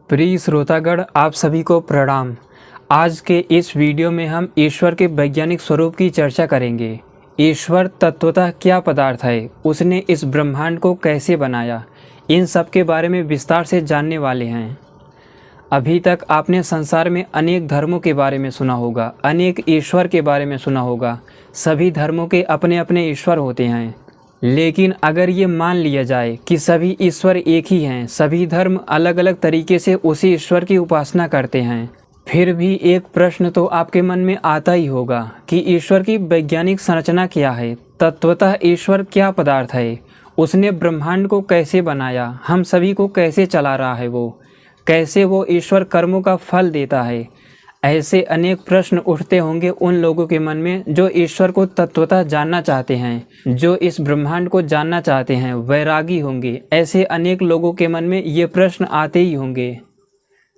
प्रिय श्रोतागण, आप सभी को प्रणाम। आज के इस वीडियो में हम ईश्वर के वैज्ञानिक स्वरूप की चर्चा करेंगे। ईश्वर तत्वतः क्या पदार्थ है, उसने इस ब्रह्मांड को कैसे बनाया, इन सब के बारे में विस्तार से जानने वाले हैं। अभी तक आपने संसार में अनेक धर्मों के बारे में सुना होगा, अनेक ईश्वर के बारे में सुना होगा। सभी धर्मों के अपने अपने ईश्वर होते हैं, लेकिन अगर ये मान लिया जाए कि सभी ईश्वर एक ही हैं, सभी धर्म अलग अलग तरीके से उसी ईश्वर की उपासना करते हैं, फिर भी एक प्रश्न तो आपके मन में आता ही होगा कि ईश्वर की वैज्ञानिक संरचना क्या है। तत्वतः ईश्वर क्या पदार्थ है, उसने ब्रह्मांड को कैसे बनाया, हम सभी को कैसे चला रहा है, वो कैसे वो ईश्वर कर्मों का फल देता है। ऐसे अनेक प्रश्न उठते होंगे उन लोगों के मन में जो ईश्वर को तत्वतः जानना चाहते हैं, जो इस ब्रह्मांड को जानना चाहते हैं, वैरागी होंगे। ऐसे अनेक लोगों के मन में ये प्रश्न आते ही होंगे।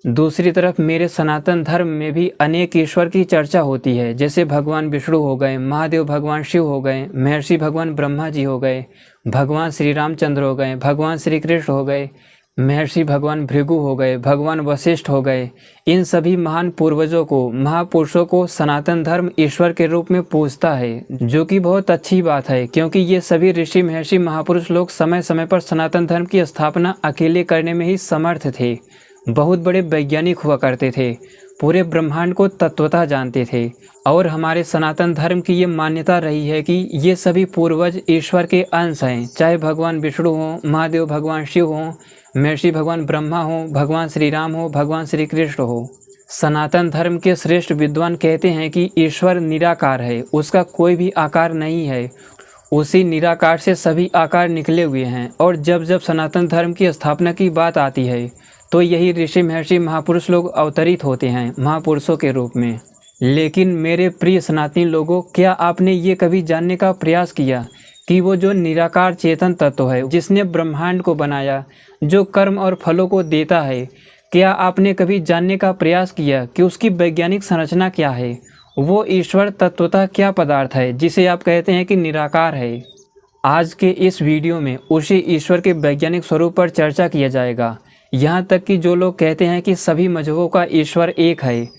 दूसरी तरफ मेरे सनातन धर्म में भी अनेक ईश्वर की चर्चा होती है, जैसे भगवान विष्णु हो गए, महादेव भगवान शिव हो गए, महर्षि भगवान ब्रह्मा जी हो गए, भगवान श्री रामचंद्र हो गए, भगवान श्री कृष्ण हो गए, महर्षि भगवान भृगु हो गए, भगवान वशिष्ठ हो गए। इन सभी महान पूर्वजों को, महापुरुषों को सनातन धर्म ईश्वर के रूप में पूजता है, जो कि बहुत अच्छी बात है, क्योंकि ये सभी ऋषि महर्षि महापुरुष लोग समय समय पर सनातन धर्म की स्थापना अकेले करने में ही समर्थ थे। बहुत बड़े वैज्ञानिक हुआ करते थे, पूरे ब्रह्मांड को तत्वतः जानते थे। और हमारे सनातन धर्म की ये मान्यता रही है कि ये सभी पूर्वज ईश्वर के अंश हैं, चाहे भगवान विष्णु हों, महादेव भगवान शिव हों, महर्षि भगवान ब्रह्मा हो, भगवान श्री राम हो, भगवान श्री कृष्ण हो। सनातन धर्म के श्रेष्ठ विद्वान कहते हैं कि ईश्वर निराकार है, उसका कोई भी आकार नहीं है, उसी निराकार से सभी आकार निकले हुए हैं। और जब जब सनातन धर्म की स्थापना की बात आती है तो यही ऋषि महर्षि महापुरुष लोग अवतरित होते हैं महापुरुषों के रूप में। लेकिन मेरे प्रिय सनातनी लोगों, क्या आपने ये कभी जानने का प्रयास किया कि वो जो निराकार चेतन तत्व है, जिसने ब्रह्मांड को बनाया, जो कर्म और फलों को देता है, क्या आपने कभी जानने का प्रयास किया कि उसकी वैज्ञानिक संरचना क्या है? वो ईश्वर तत्वतः क्या पदार्थ है जिसे आप कहते हैं कि निराकार है? आज के इस वीडियो में उसी ईश्वर के वैज्ञानिक स्वरूप पर चर्चा किया जाएगा। यहाँ तक कि जो लोग कहते हैं कि सभी मजहबों का ईश्वर एक है,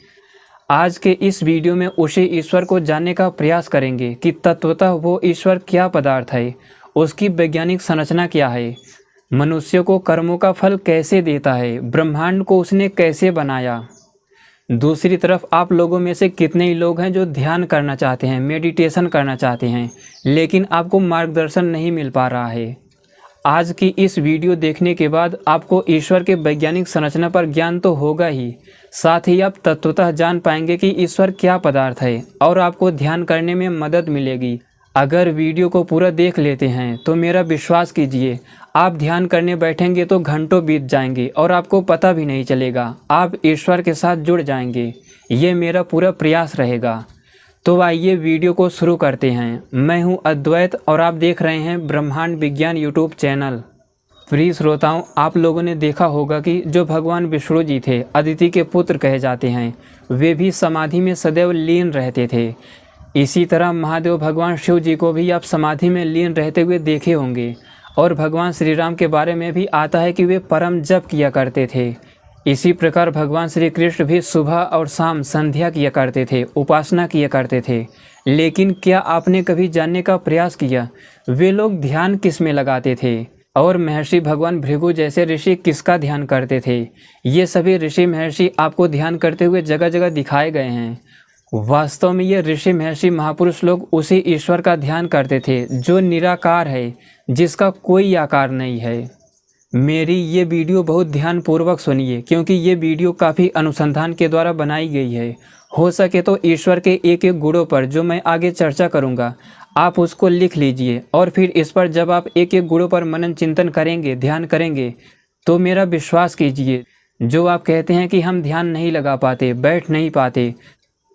आज के इस वीडियो में उसी ईश्वर को जानने का प्रयास करेंगे कि तत्वतः वो ईश्वर क्या पदार्थ है, उसकी वैज्ञानिक संरचना क्या है, मनुष्यों को कर्मों का फल कैसे देता है, ब्रह्मांड को उसने कैसे बनाया। दूसरी तरफ आप लोगों में से कितने ही लोग हैं जो ध्यान करना चाहते हैं, मेडिटेशन करना चाहते हैं, लेकिन आपको मार्गदर्शन नहीं मिल पा रहा है। आज की इस वीडियो देखने के बाद आपको ईश्वर के वैज्ञानिक संरचना पर ज्ञान तो होगा ही, साथ ही आप तत्वतः जान पाएंगे कि ईश्वर क्या पदार्थ है और आपको ध्यान करने में मदद मिलेगी। अगर वीडियो को पूरा देख लेते हैं तो मेरा विश्वास कीजिए, आप ध्यान करने बैठेंगे तो घंटों बीत जाएंगे और आपको पता भी नहीं चलेगा, आप ईश्वर के साथ जुड़ जाएंगे। ये मेरा पूरा प्रयास रहेगा। तो आइए वीडियो को शुरू करते हैं। मैं हूं अद्वैत और आप देख रहे हैं ब्रह्मांड विज्ञान यूट्यूब चैनल। प्रिय श्रोताओं, आप लोगों ने देखा होगा कि जो भगवान विष्णु जी थे, अदिति के पुत्र कहे जाते हैं, वे भी समाधि में सदैव लीन रहते थे। इसी तरह महादेव भगवान शिव जी को भी आप समाधि में लीन रहते हुए देखे होंगे। और भगवान श्री राम के बारे में भी आता है कि वे परम जप किया करते थे। इसी प्रकार भगवान श्री कृष्ण भी सुबह और शाम संध्या किया करते थे, उपासना किया करते थे। लेकिन क्या आपने कभी जानने का प्रयास किया वे लोग ध्यान किस में लगाते थे, और महर्षि भगवान भृगु जैसे ऋषि किसका ध्यान करते थे? ये सभी ऋषि महर्षि आपको ध्यान करते हुए जगह जगह दिखाए गए हैं। वास्तव में ये ऋषि महर्षि महापुरुष लोग उसी ईश्वर का ध्यान करते थे जो निराकार है, जिसका कोई आकार नहीं है। मेरी ये वीडियो बहुत ध्यानपूर्वक सुनिए, क्योंकि ये वीडियो काफ़ी अनुसंधान के द्वारा बनाई गई है। हो सके तो ईश्वर के एक एक गुणों पर जो मैं आगे चर्चा करूँगा, आप उसको लिख लीजिए, और फिर इस पर जब आप एक एक गुणों पर मनन चिंतन करेंगे, ध्यान करेंगे, तो मेरा विश्वास कीजिए, जो आप कहते हैं कि हम ध्यान नहीं लगा पाते, बैठ नहीं पाते,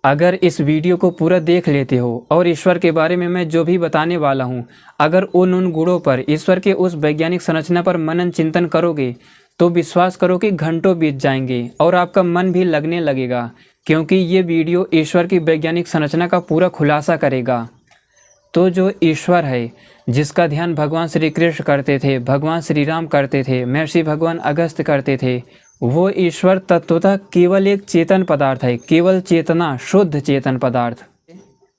अगर इस वीडियो को पूरा देख लेते हो और ईश्वर के बारे में मैं जो भी बताने वाला हूँ, अगर उन गुणों पर, ईश्वर के उस वैज्ञानिक संरचना पर मनन चिंतन करोगे, तो विश्वास करो कि घंटों बीत जाएंगे और आपका मन भी लगने लगेगा, क्योंकि ये वीडियो ईश्वर की वैज्ञानिक संरचना का पूरा खुलासा करेगा। तो जो ईश्वर है, जिसका ध्यान भगवान श्री कृष्ण करते थे, भगवान श्री राम करते थे, महर्षि भगवान अगस्त्य करते थे, वो ईश्वर तत्वतः केवल एक चेतन पदार्थ है, केवल चेतना, शुद्ध चेतन पदार्थ।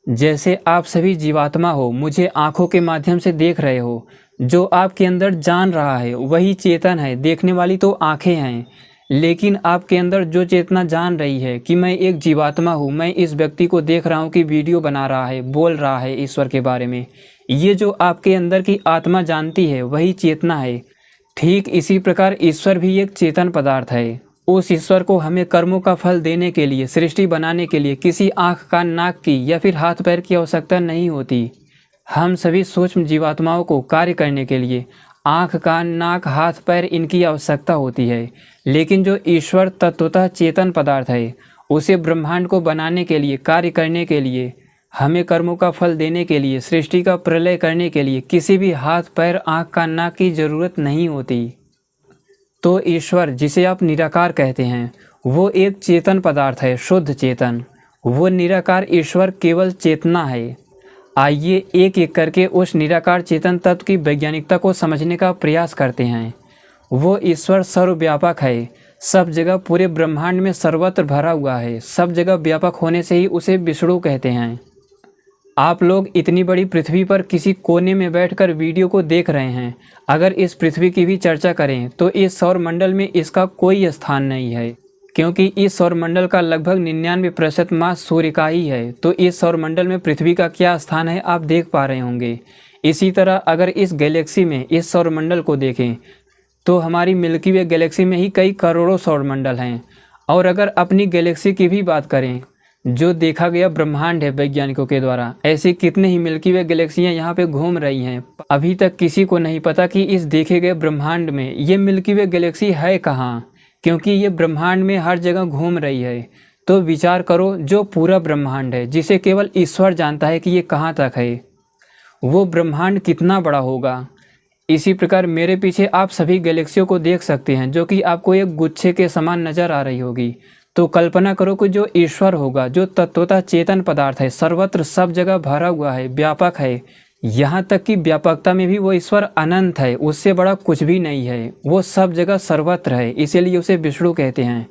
जैसे आप सभी जीवात्मा हो, मुझे आँखों के माध्यम से देख रहे हो, जो आपके अंदर जान रहा है वही चेतन है। देखने वाली तो आँखें हैं, लेकिन आपके अंदर जो चेतना जान रही है कि मैं एक जीवात्मा हूँ, मैं इस व्यक्ति को देख रहा हूँ कि वीडियो बना रहा है, बोल रहा है ईश्वर के बारे में, ये जो आपके अंदर की आत्मा जानती है वही चेतना है। ठीक इसी प्रकार ईश्वर भी एक चेतन पदार्थ है। उस ईश्वर को हमें कर्मों का फल देने के लिए, सृष्टि बनाने के लिए किसी आँख कान नाक की या फिर हाथ पैर की आवश्यकता नहीं होती। हम सभी सूक्ष्म जीवात्माओं को कार्य करने के लिए आँख कान नाक हाथ पैर इनकी आवश्यकता होती है। लेकिन जो ईश्वर तत्वतः चेतन पदार्थ है, उसे ब्रह्मांड को बनाने के लिए, कार्य करने के लिए, हमें कर्मों का फल देने के लिए, सृष्टि का प्रलय करने के लिए किसी भी हाथ पैर आँख कान नाक की जरूरत नहीं होती। तो ईश्वर, जिसे आप निराकार कहते हैं, वो एक चेतन पदार्थ है, शुद्ध चेतन। वो निराकार ईश्वर केवल चेतना है। आइए एक एक करके उस निराकार चेतन तत्व की वैज्ञानिकता को समझने का प्रयास करते हैं। वो ईश्वर सर्वव्यापक है, सब जगह पूरे ब्रह्मांड में सर्वत्र भरा हुआ है। सब जगह व्यापक होने से ही उसे विष्णु कहते हैं। आप लोग इतनी बड़ी पृथ्वी पर किसी कोने में बैठकर वीडियो को देख रहे हैं। अगर इस पृथ्वी की भी चर्चा करें तो इस सौरमंडल में इसका कोई स्थान नहीं है, क्योंकि इस सौरमंडल का लगभग 99% मास सूर्य का ही है। तो इस सौरमंडल में पृथ्वी का क्या स्थान है आप देख पा रहे होंगे। इसी तरह अगर इस गैलेक्सी में, इस सौरमंडल को देखें तो हमारी मिल्की वे गैलेक्सी में ही कई करोड़ों सौरमंडल हैं। और अगर अपनी गैलेक्सी की भी बात करें, जो देखा गया ब्रह्मांड है वैज्ञानिकों के द्वारा, ऐसी कितने ही मिल्की वे गैलेक्सियाँ यहाँ पे घूम रही हैं। अभी तक किसी को नहीं पता कि इस देखे गए ब्रह्मांड में ये मिल्की वे गैलेक्सी है कहाँ, क्योंकि ये ब्रह्मांड में हर जगह घूम रही है। तो विचार करो, जो पूरा ब्रह्मांड है, जिसे केवल ईश्वर जानता है कि ये कहाँ तक है, वो ब्रह्मांड कितना बड़ा होगा। इसी प्रकार मेरे पीछे आप सभी गैलेक्सियों को देख सकते हैं, जो कि आपको एक गुच्छे के समान नज़र आ रही होगी। तो कल्पना करो कि जो ईश्वर होगा, जो तत्वतः चेतन पदार्थ है, सर्वत्र सब जगह भरा हुआ है, व्यापक है, यहाँ तक कि व्यापकता में भी वो ईश्वर अनंत है, उससे बड़ा कुछ भी नहीं है। वो सब जगह सर्वत्र है, इसीलिए उसे विष्णु कहते हैं।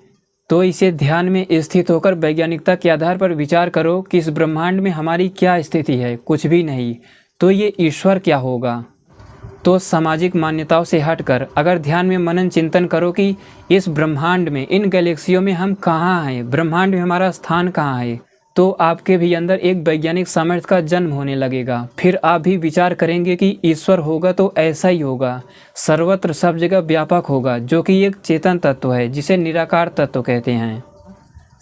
तो इसे ध्यान में स्थित होकर वैज्ञानिकता के आधार पर विचार करो कि इस ब्रह्मांड में हमारी क्या स्थिति है, कुछ भी नहीं। तो ये ईश्वर क्या होगा। तो सामाजिक मान्यताओं से हटकर अगर ध्यान में मनन चिंतन करो कि इस ब्रह्मांड में, इन गैलेक्सियों में हम कहाँ हैं, ब्रह्मांड में हमारा स्थान कहाँ है, तो आपके भी अंदर एक वैज्ञानिक सामर्थ्य का जन्म होने लगेगा। फिर आप भी विचार करेंगे कि ईश्वर होगा तो ऐसा ही होगा, सर्वत्र सब जगह व्यापक होगा, जो कि एक चेतन तत्व है, जिसे निराकार तत्व कहते हैं।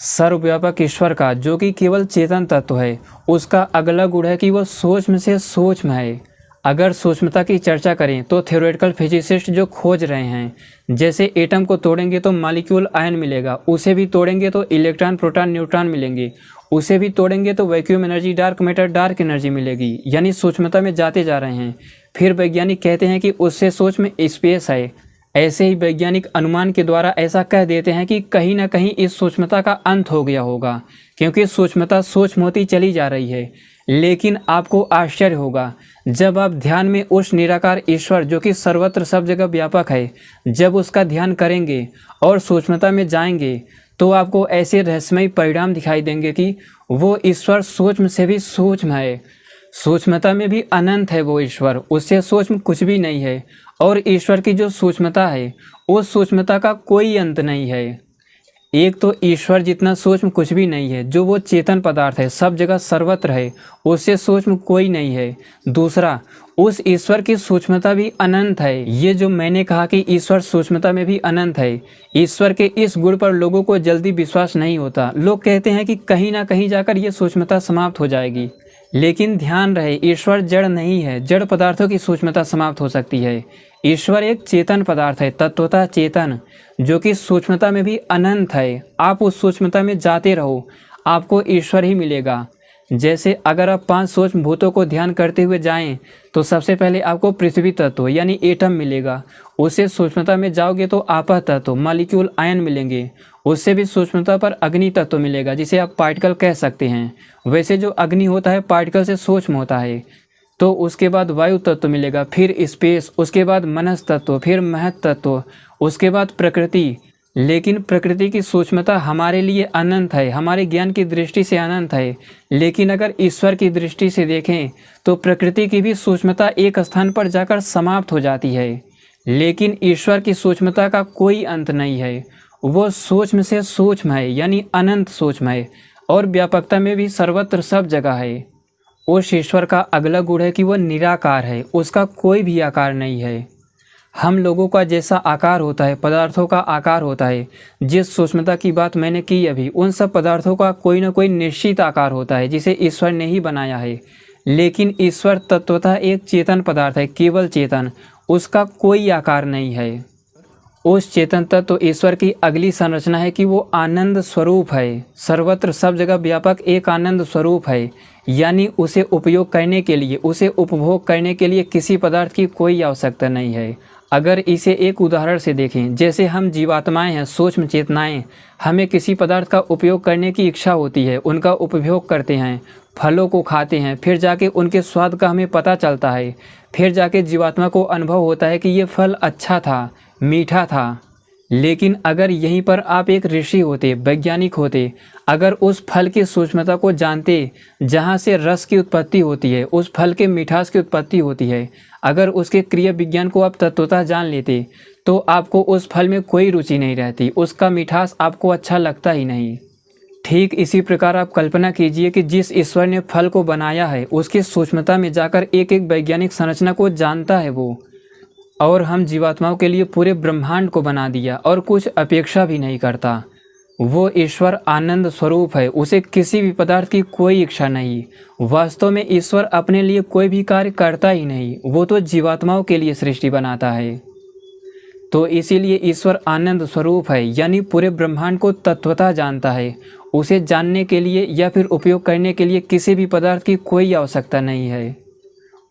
सर्वव्यापक ईश्वर का, जो कि केवल चेतन तत्व है, उसका अगला गुण है कि वह सूक्ष्म से सूक्ष्म है। अगर सूक्ष्मता की चर्चा करें तो थ्योरेटिकल फिजिसिस्ट जो खोज रहे हैं, जैसे एटम को तोड़ेंगे तो मॉलिक्यूल आयन मिलेगा, उसे भी तोड़ेंगे तो इलेक्ट्रॉन प्रोटॉन न्यूट्रॉन मिलेंगे, उसे भी तोड़ेंगे तो vacuum energy, dark matter, dark energy मिलेगी। यानी सूक्ष्मता में जाते जा रहे हैं। फिर वैज्ञानिक कहते हैं कि उससे सूक्ष्म स्पेस है। ऐसे ही वैज्ञानिक अनुमान के द्वारा ऐसा कह देते हैं कि कहीं ना कहीं इस सूक्ष्मता का अंत हो गया होगा, क्योंकि सूक्ष्मता सूक्ष्म होती चली जा रही है। लेकिन आपको आश्चर्य होगा जब आप ध्यान में उस निराकार ईश्वर, जो कि सर्वत्र सब जगह व्यापक है, जब उसका ध्यान करेंगे और सूक्ष्मता में जाएंगे तो आपको ऐसे रहस्यमय परिणाम दिखाई देंगे कि वो ईश्वर सूक्ष्म से भी सूक्ष्म है, सूक्ष्मता में भी अनंत है। वो ईश्वर, उससे सूक्ष्म कुछ भी नहीं है। और ईश्वर की जो सूक्ष्मता है, उस सूक्ष्मता का कोई अंत नहीं है। एक तो ईश्वर जितना सूक्ष्म कुछ भी नहीं है, जो वो चेतन पदार्थ है, सब जगह सर्वत्र है, उससे सूक्ष्म कोई नहीं है। दूसरा, उस ईश्वर की सूक्ष्मता भी अनंत है। ये जो मैंने कहा कि ईश्वर सूक्ष्मता में भी अनंत है, ईश्वर के इस गुण पर लोगों को जल्दी विश्वास नहीं होता। लोग कहते हैं कि कहीं ना कहीं जाकर ये सूक्ष्मता समाप्त हो जाएगी। लेकिन ध्यान रहे, ईश्वर जड़ नहीं है। जड़ पदार्थों की सूक्ष्मता समाप्त हो सकती है। ईश्वर एक चेतन पदार्थ है, तत्वतः चेतन, जो कि सूक्ष्मता में भी अनंत है। आप उस सूक्ष्मता में जाते रहो, आपको ईश्वर ही मिलेगा। जैसे अगर आप 5 सूक्ष्म भूतों को ध्यान करते हुए जाएं तो सबसे पहले आपको पृथ्वी तत्व यानी एटम मिलेगा। उससे सूक्ष्मता में जाओगे तो आपा तत्व, मॉलिक्यूल, आयन मिलेंगे। उससे भी सूक्ष्मता पर अग्नि तत्व मिलेगा, जिसे आप पार्टिकल कह सकते हैं। वैसे जो अग्नि होता है पार्टिकल से सूक्ष्म होता है। तो उसके बाद वायु तत्व मिलेगा, फिर स्पेस, उसके बाद मनस तत्व, फिर महत तत्व, उसके बाद प्रकृति, लेकिन प्रकृति की सूक्ष्मता हमारे लिए अनंत है, हमारे ज्ञान की दृष्टि से अनंत है। लेकिन अगर ईश्वर की दृष्टि से देखें तो प्रकृति की भी सूक्ष्मता एक स्थान पर जाकर समाप्त हो जाती है, लेकिन ईश्वर की सूक्ष्मता का कोई अंत नहीं है। वो सूक्ष्म से सूक्ष्म है, यानी अनंत सूक्ष्म है, और व्यापकता में भी सर्वत्र सब जगह है। उस ईश्वर का अगला गुण है कि वह निराकार है, उसका कोई भी आकार नहीं है। हम लोगों का जैसा आकार होता है, पदार्थों का आकार होता है, जिस सूक्ष्मता की बात मैंने की अभी, उन सब पदार्थों का कोई ना कोई निश्चित आकार होता है जिसे ईश्वर ने ही बनाया है। लेकिन ईश्वर तत्वतः एक चेतन पदार्थ है, केवल चेतन, उसका कोई आकार नहीं है। उस चेतन तत्व ईश्वर की अगली संरचना है कि वो आनंद स्वरूप है, सर्वत्र सब जगह व्यापक एक आनंद स्वरूप है। यानी उसे उपयोग करने के लिए, उसे उपभोग करने के लिए किसी पदार्थ की कोई आवश्यकता नहीं है। अगर इसे एक उदाहरण से देखें, जैसे हम जीवात्माएं हैं, सूक्ष्म चेतनाएं, हमें किसी पदार्थ का उपयोग करने की इच्छा होती है, उनका उपभोग करते हैं, फलों को खाते हैं, फिर जाके उनके स्वाद का हमें पता चलता है, फिर जाके जीवात्मा को अनुभव होता है कि ये फल अच्छा था, मीठा था। लेकिन अगर यहीं पर आप एक ऋषि होते, वैज्ञानिक होते, अगर उस फल की सूक्ष्मता को जानते, जहाँ से रस की उत्पत्ति होती है, उस फल के मिठास की उत्पत्ति होती है, अगर उसके क्रिया विज्ञान को आप तत्वतः जान लेते, तो आपको उस फल में कोई रुचि नहीं रहती, उसका मिठास आपको अच्छा लगता ही नहीं। ठीक इसी प्रकार आप कल्पना कीजिए कि जिस ईश्वर ने फल को बनाया है, उसकी सूक्ष्मता में जाकर एक एक वैज्ञानिक संरचना को जानता है वो, और हम जीवात्माओं के लिए पूरे ब्रह्मांड को बना दिया और कुछ अपेक्षा भी नहीं करता। वो ईश्वर आनंद स्वरूप है, उसे किसी भी पदार्थ की कोई इच्छा नहीं। वास्तव में ईश्वर अपने लिए कोई भी कार्य करता ही नहीं, वो तो जीवात्माओं के लिए सृष्टि बनाता है। तो इसीलिए ईश्वर आनंद स्वरूप है, यानी पूरे ब्रह्मांड को तत्वतः जानता है। उसे जानने के लिए या फिर उपयोग करने के लिए किसी भी पदार्थ की कोई आवश्यकता नहीं है।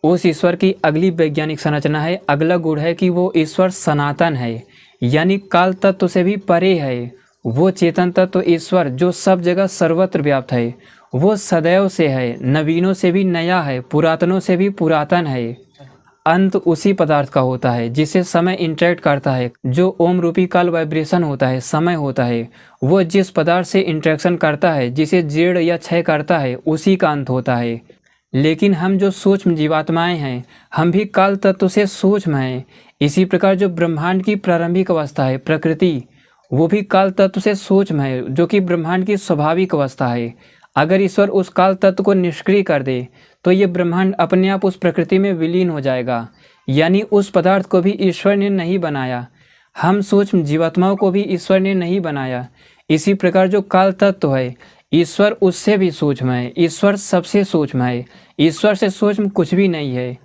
उस ईश्वर की अगली वैज्ञानिक संरचना है, अगला गुण है कि वो ईश्वर सनातन है, यानी काल तत्व से भी परे है। वो चेतन तत्व ईश्वर जो सब जगह सर्वत्र व्याप्त है, वो सदैव से है, नवीनों से भी नया है, पुरातनों से भी पुरातन है। अंत उसी पदार्थ का होता है जिसे समय इंटरेक्ट करता है, जो ओम रूपी काल वाइब्रेशन होता है, समय होता है। वो जिस पदार्थ से इंटरेक्शन करता है, जिसे जीर्ण या क्षय करता है, उसी का अंत होता है। लेकिन हम जो सूक्ष्म जीवात्माएं हैं, हम भी काल तत्व से सूक्ष्म हैं। इसी प्रकार जो ब्रह्मांड की प्रारंभिक अवस्था है, प्रकृति, वो भी काल तत्व से सूक्ष्म है, जो कि ब्रह्मांड की स्वाभाविक अवस्था है। अगर ईश्वर उस काल तत्व को निष्क्रिय कर दे तो ये ब्रह्मांड अपने आप उस प्रकृति में विलीन हो जाएगा, यानी उस पदार्थ को भी ईश्वर ने नहीं बनाया। हम सूक्ष्म जीवात्माओं को भी ईश्वर ने नहीं बनाया। इसी प्रकार जो काल तत्व है, ईश्वर उससे भी सूक्ष्म है, ईश्वर सबसे सूक्ष्म है, ईश्वर से सूक्ष्म कुछ भी नहीं है।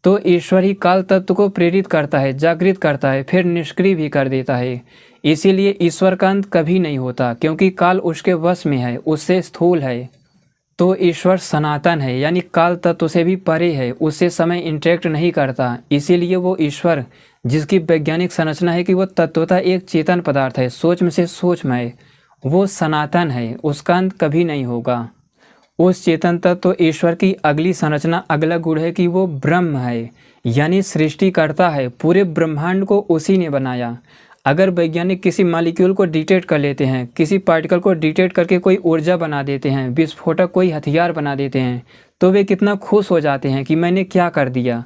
तो ईश्वर ही काल तत्व को प्रेरित करता है, जागृत करता है, फिर निष्क्रिय भी कर देता है। इसीलिए ईश्वर का अंत कभी नहीं होता, क्योंकि काल उसके वश में है, उससे स्थूल है। तो ईश्वर सनातन है, यानी काल तत्व से भी परे है, उससे समय इंटरेक्ट नहीं करता। इसीलिए वो ईश्वर, जिसकी वैज्ञानिक संरचना है कि वो तत्वतः एक चेतन पदार्थ है, सूक्ष्म से सूक्ष्म है, वो सनातन है, उसका अंत कभी नहीं होगा। उस चेतन तत्व ईश्वर की अगली संरचना, अगला गुण है कि वो ब्रह्म है, यानी सृष्टि करता है। पूरे ब्रह्मांड को उसी ने बनाया। अगर वैज्ञानिक किसी मॉलिक्यूल को डिटेक्ट कर लेते हैं, किसी पार्टिकल को डिटेक्ट करके कोई ऊर्जा बना देते हैं, विस्फोटक कोई हथियार बना देते हैं, तो वे कितना खुश हो जाते हैं कि मैंने क्या कर दिया।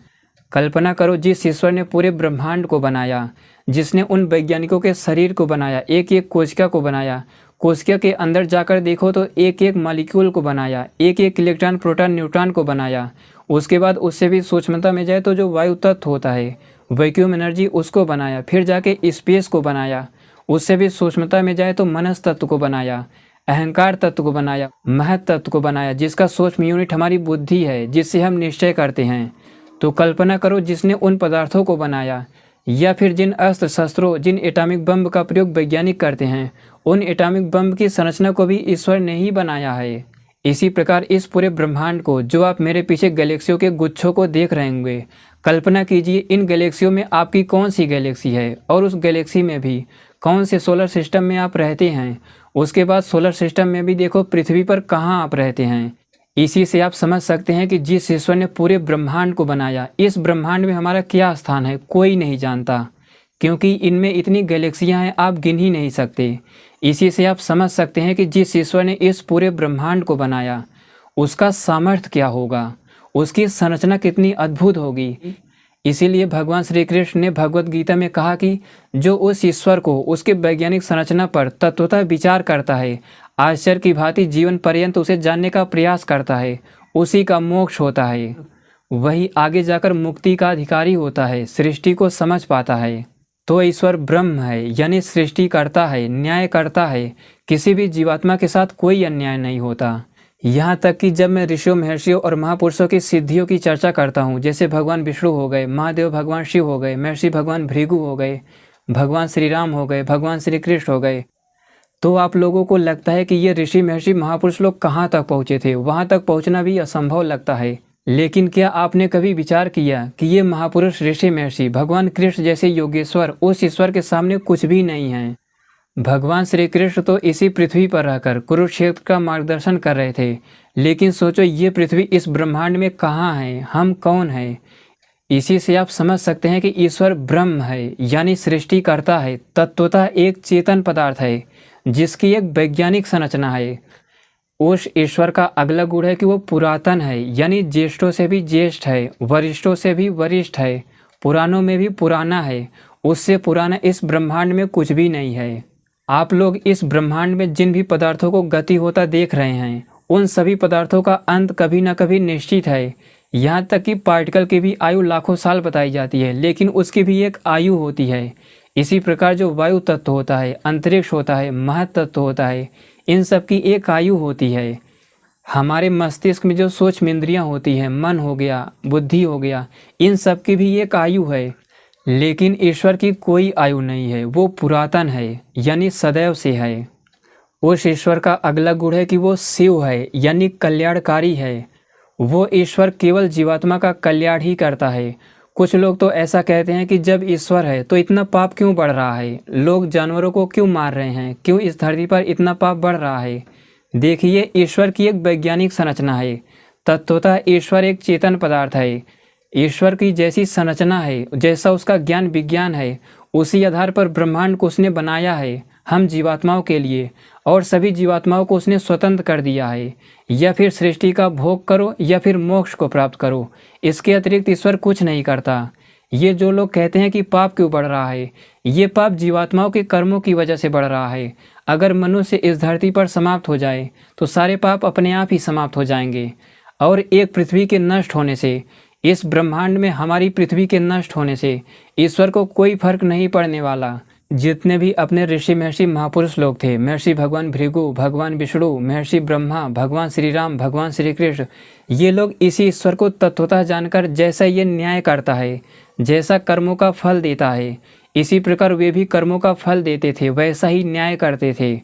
कल्पना करो, जिस ईश्वर ने पूरे ब्रह्मांड को बनाया, जिसने उन वैज्ञानिकों के शरीर को बनाया, एक एक कोशिका को बनाया, कोशिका के अंदर जाकर देखो तो एक एक मॉलिक्यूल को बनाया, एक एक इलेक्ट्रॉन, प्रोटॉन, न्यूट्रॉन को बनाया। उसके बाद उससे भी सूक्ष्मता में जाए तो जो वायु तत्व होता है, वैक्यूम एनर्जी, उसको बनाया। फिर जाके स्पेस को बनाया। उससे भी सूक्ष्मता में जाए तो मनस तत्व को बनाया, अहंकार तत्व को बनाया, महत तत्व को बनाया, जिसका सूक्ष्म यूनिट हमारी बुद्धि है, जिससे हम निश्चय करते हैं। तो कल्पना करो, जिसने उन पदार्थों को बनाया, या फिर जिन अस्त्र शस्त्रों, जिन एटॉमिक बम का प्रयोग वैज्ञानिक करते हैं, उन एटॉमिक बम की संरचना को भी ईश्वर ने ही बनाया है। इसी प्रकार इस पूरे ब्रह्मांड को, जो आप मेरे पीछे गैलेक्सियों के गुच्छों को देख रहे होंगे, कल्पना कीजिए इन गैलेक्सियों में आपकी कौन सी गैलेक्सी है, और उस गैलेक्सी में भी कौन से सोलर सिस्टम में आप रहते हैं। उसके बाद सोलर सिस्टम में भी देखो पृथ्वी पर कहाँ आप रहते हैं। इसी से आप समझ सकते हैं कि जिस ईश्वर ने पूरे ब्रह्मांड को बनाया, इस ब्रह्मांड में हमारा क्या स्थान है, कोई नहीं जानता। क्योंकि इनमें इतनी गैलेक्सियां हैं आप गिन ही नहीं सकते। इसी से आप समझ सकते हैं कि जिस ईश्वर ने इस पूरे ब्रह्मांड को बनाया उसका सामर्थ्य क्या होगा, उसकी संरचना कितनी अद्भुत होगी। इसीलिए भगवान श्री कृष्ण ने भगवत गीता में कहा कि जो उस ईश्वर को उसके वैज्ञानिक संरचना पर तत्वतः विचार करता है, आश्चर्य की भांति जीवन पर्यंत उसे जानने का प्रयास करता है, उसी का मोक्ष होता है। वही आगे जाकर मुक्ति का अधिकारी होता है, सृष्टि को समझ पाता है। तो ईश्वर ब्रह्म है, यानी सृष्टि करता है, न्याय करता है। किसी भी जीवात्मा के साथ कोई अन्याय नहीं होता। यहाँ तक कि जब मैं ऋषियों, महर्षियों और महापुरुषों की सिद्धियों की चर्चा करता हूँ, जैसे भगवान विष्णु हो गए, महादेव भगवान शिव हो गए, महर्षि भगवान भृगु हो गए, भगवान श्री राम हो गए, भगवान श्री कृष्ण हो गए, तो आप लोगों को लगता है कि ये ऋषि, महर्षि, महापुरुष लोग कहाँ तक पहुँचे थे। वहाँ तक पहुँचना भी असंभव लगता है। लेकिन क्या आपने कभी विचार किया कि ये महापुरुष, ऋषि, महर्षि, भगवान कृष्ण जैसे योगेश्वर उस ईश्वर के सामने कुछ भी नहीं हैं। भगवान श्री कृष्ण तो इसी पृथ्वी पर रहकर कुरुक्षेत्र का मार्गदर्शन कर रहे थे। लेकिन सोचो ये पृथ्वी इस ब्रह्मांड में कहाँ है, हम कौन है। इसी से आप समझ सकते हैं कि ईश्वर ब्रह्म है, यानी सृष्टि करता है, तत्वतः एक चेतन पदार्थ है जिसकी एक वैज्ञानिक संरचना है। उस ईश्वर का अगला गुण है कि वो पुरातन है, यानी ज्येष्ठों से भी ज्येष्ठ है, वरिष्ठों से भी वरिष्ठ है, पुरानों में भी पुराना है। उससे पुराना इस ब्रह्मांड में कुछ भी नहीं है। आप लोग इस ब्रह्मांड में जिन भी पदार्थों को गति होता देख रहे हैं, उन सभी पदार्थों का अंत कभी न कभी निश्चित है। यहाँ तक कि पार्टिकल की भी आयु लाखों साल बताई जाती है, लेकिन उसकी भी एक आयु होती है। इसी प्रकार जो वायु तत्व होता है, अंतरिक्ष होता है, महत्तत्व होता है, इन सब की एक आयु होती है। हमारे मस्तिष्क में जो सूक्ष्म इंद्रियाँ होती हैं, मन हो गया, बुद्धि हो गया, इन सब की भी एक आयु है। लेकिन ईश्वर की कोई आयु नहीं है, वो पुरातन है, यानी सदैव से है। उस ईश्वर का अगला गुण है कि वो शिव है, यानी कल्याणकारी है। वो ईश्वर केवल जीवात्मा का कल्याण ही करता है। कुछ लोग तो ऐसा कहते हैं कि जब ईश्वर है तो इतना पाप क्यों बढ़ रहा है, लोग जानवरों को क्यों मार रहे हैं, क्यों इस धरती पर इतना पाप बढ़ रहा है। देखिए, ईश्वर की एक वैज्ञानिक संरचना है। तत्वतः ईश्वर एक चेतन पदार्थ है। ईश्वर की जैसी संरचना है, जैसा उसका ज्ञान विज्ञान है, उसी आधार पर ब्रह्मांड को उसने बनाया है हम जीवात्माओं के लिए, और सभी जीवात्माओं को उसने स्वतंत्र कर दिया है। या फिर सृष्टि का भोग करो या फिर मोक्ष को प्राप्त करो, इसके अतिरिक्त ईश्वर कुछ नहीं करता। ये जो लोग कहते हैं कि पाप क्यों बढ़ रहा है, ये पाप जीवात्माओं के कर्मों की वजह से बढ़ रहा है। अगर मनुष्य इस धरती पर समाप्त हो जाए तो सारे पाप अपने आप ही समाप्त हो जाएंगे। और एक पृथ्वी के नष्ट होने से, इस ब्रह्मांड में हमारी पृथ्वी के नष्ट होने से ईश्वर को कोई फर्क नहीं पड़ने वाला। जितने भी अपने ऋषि, महर्षि, महापुरुष लोग थे, महर्षि भगवान भृगु, भगवान विष्णु, महर्षि ब्रह्मा, भगवान श्री राम, भगवान श्री कृष्ण, ये लोग इसी ईश्वर को तत्वतः जानकर जैसा ये न्याय करता है, जैसा कर्मों का फल देता है, इसी प्रकार वे भी कर्मों का फल देते थे, वैसा ही न्याय करते थे।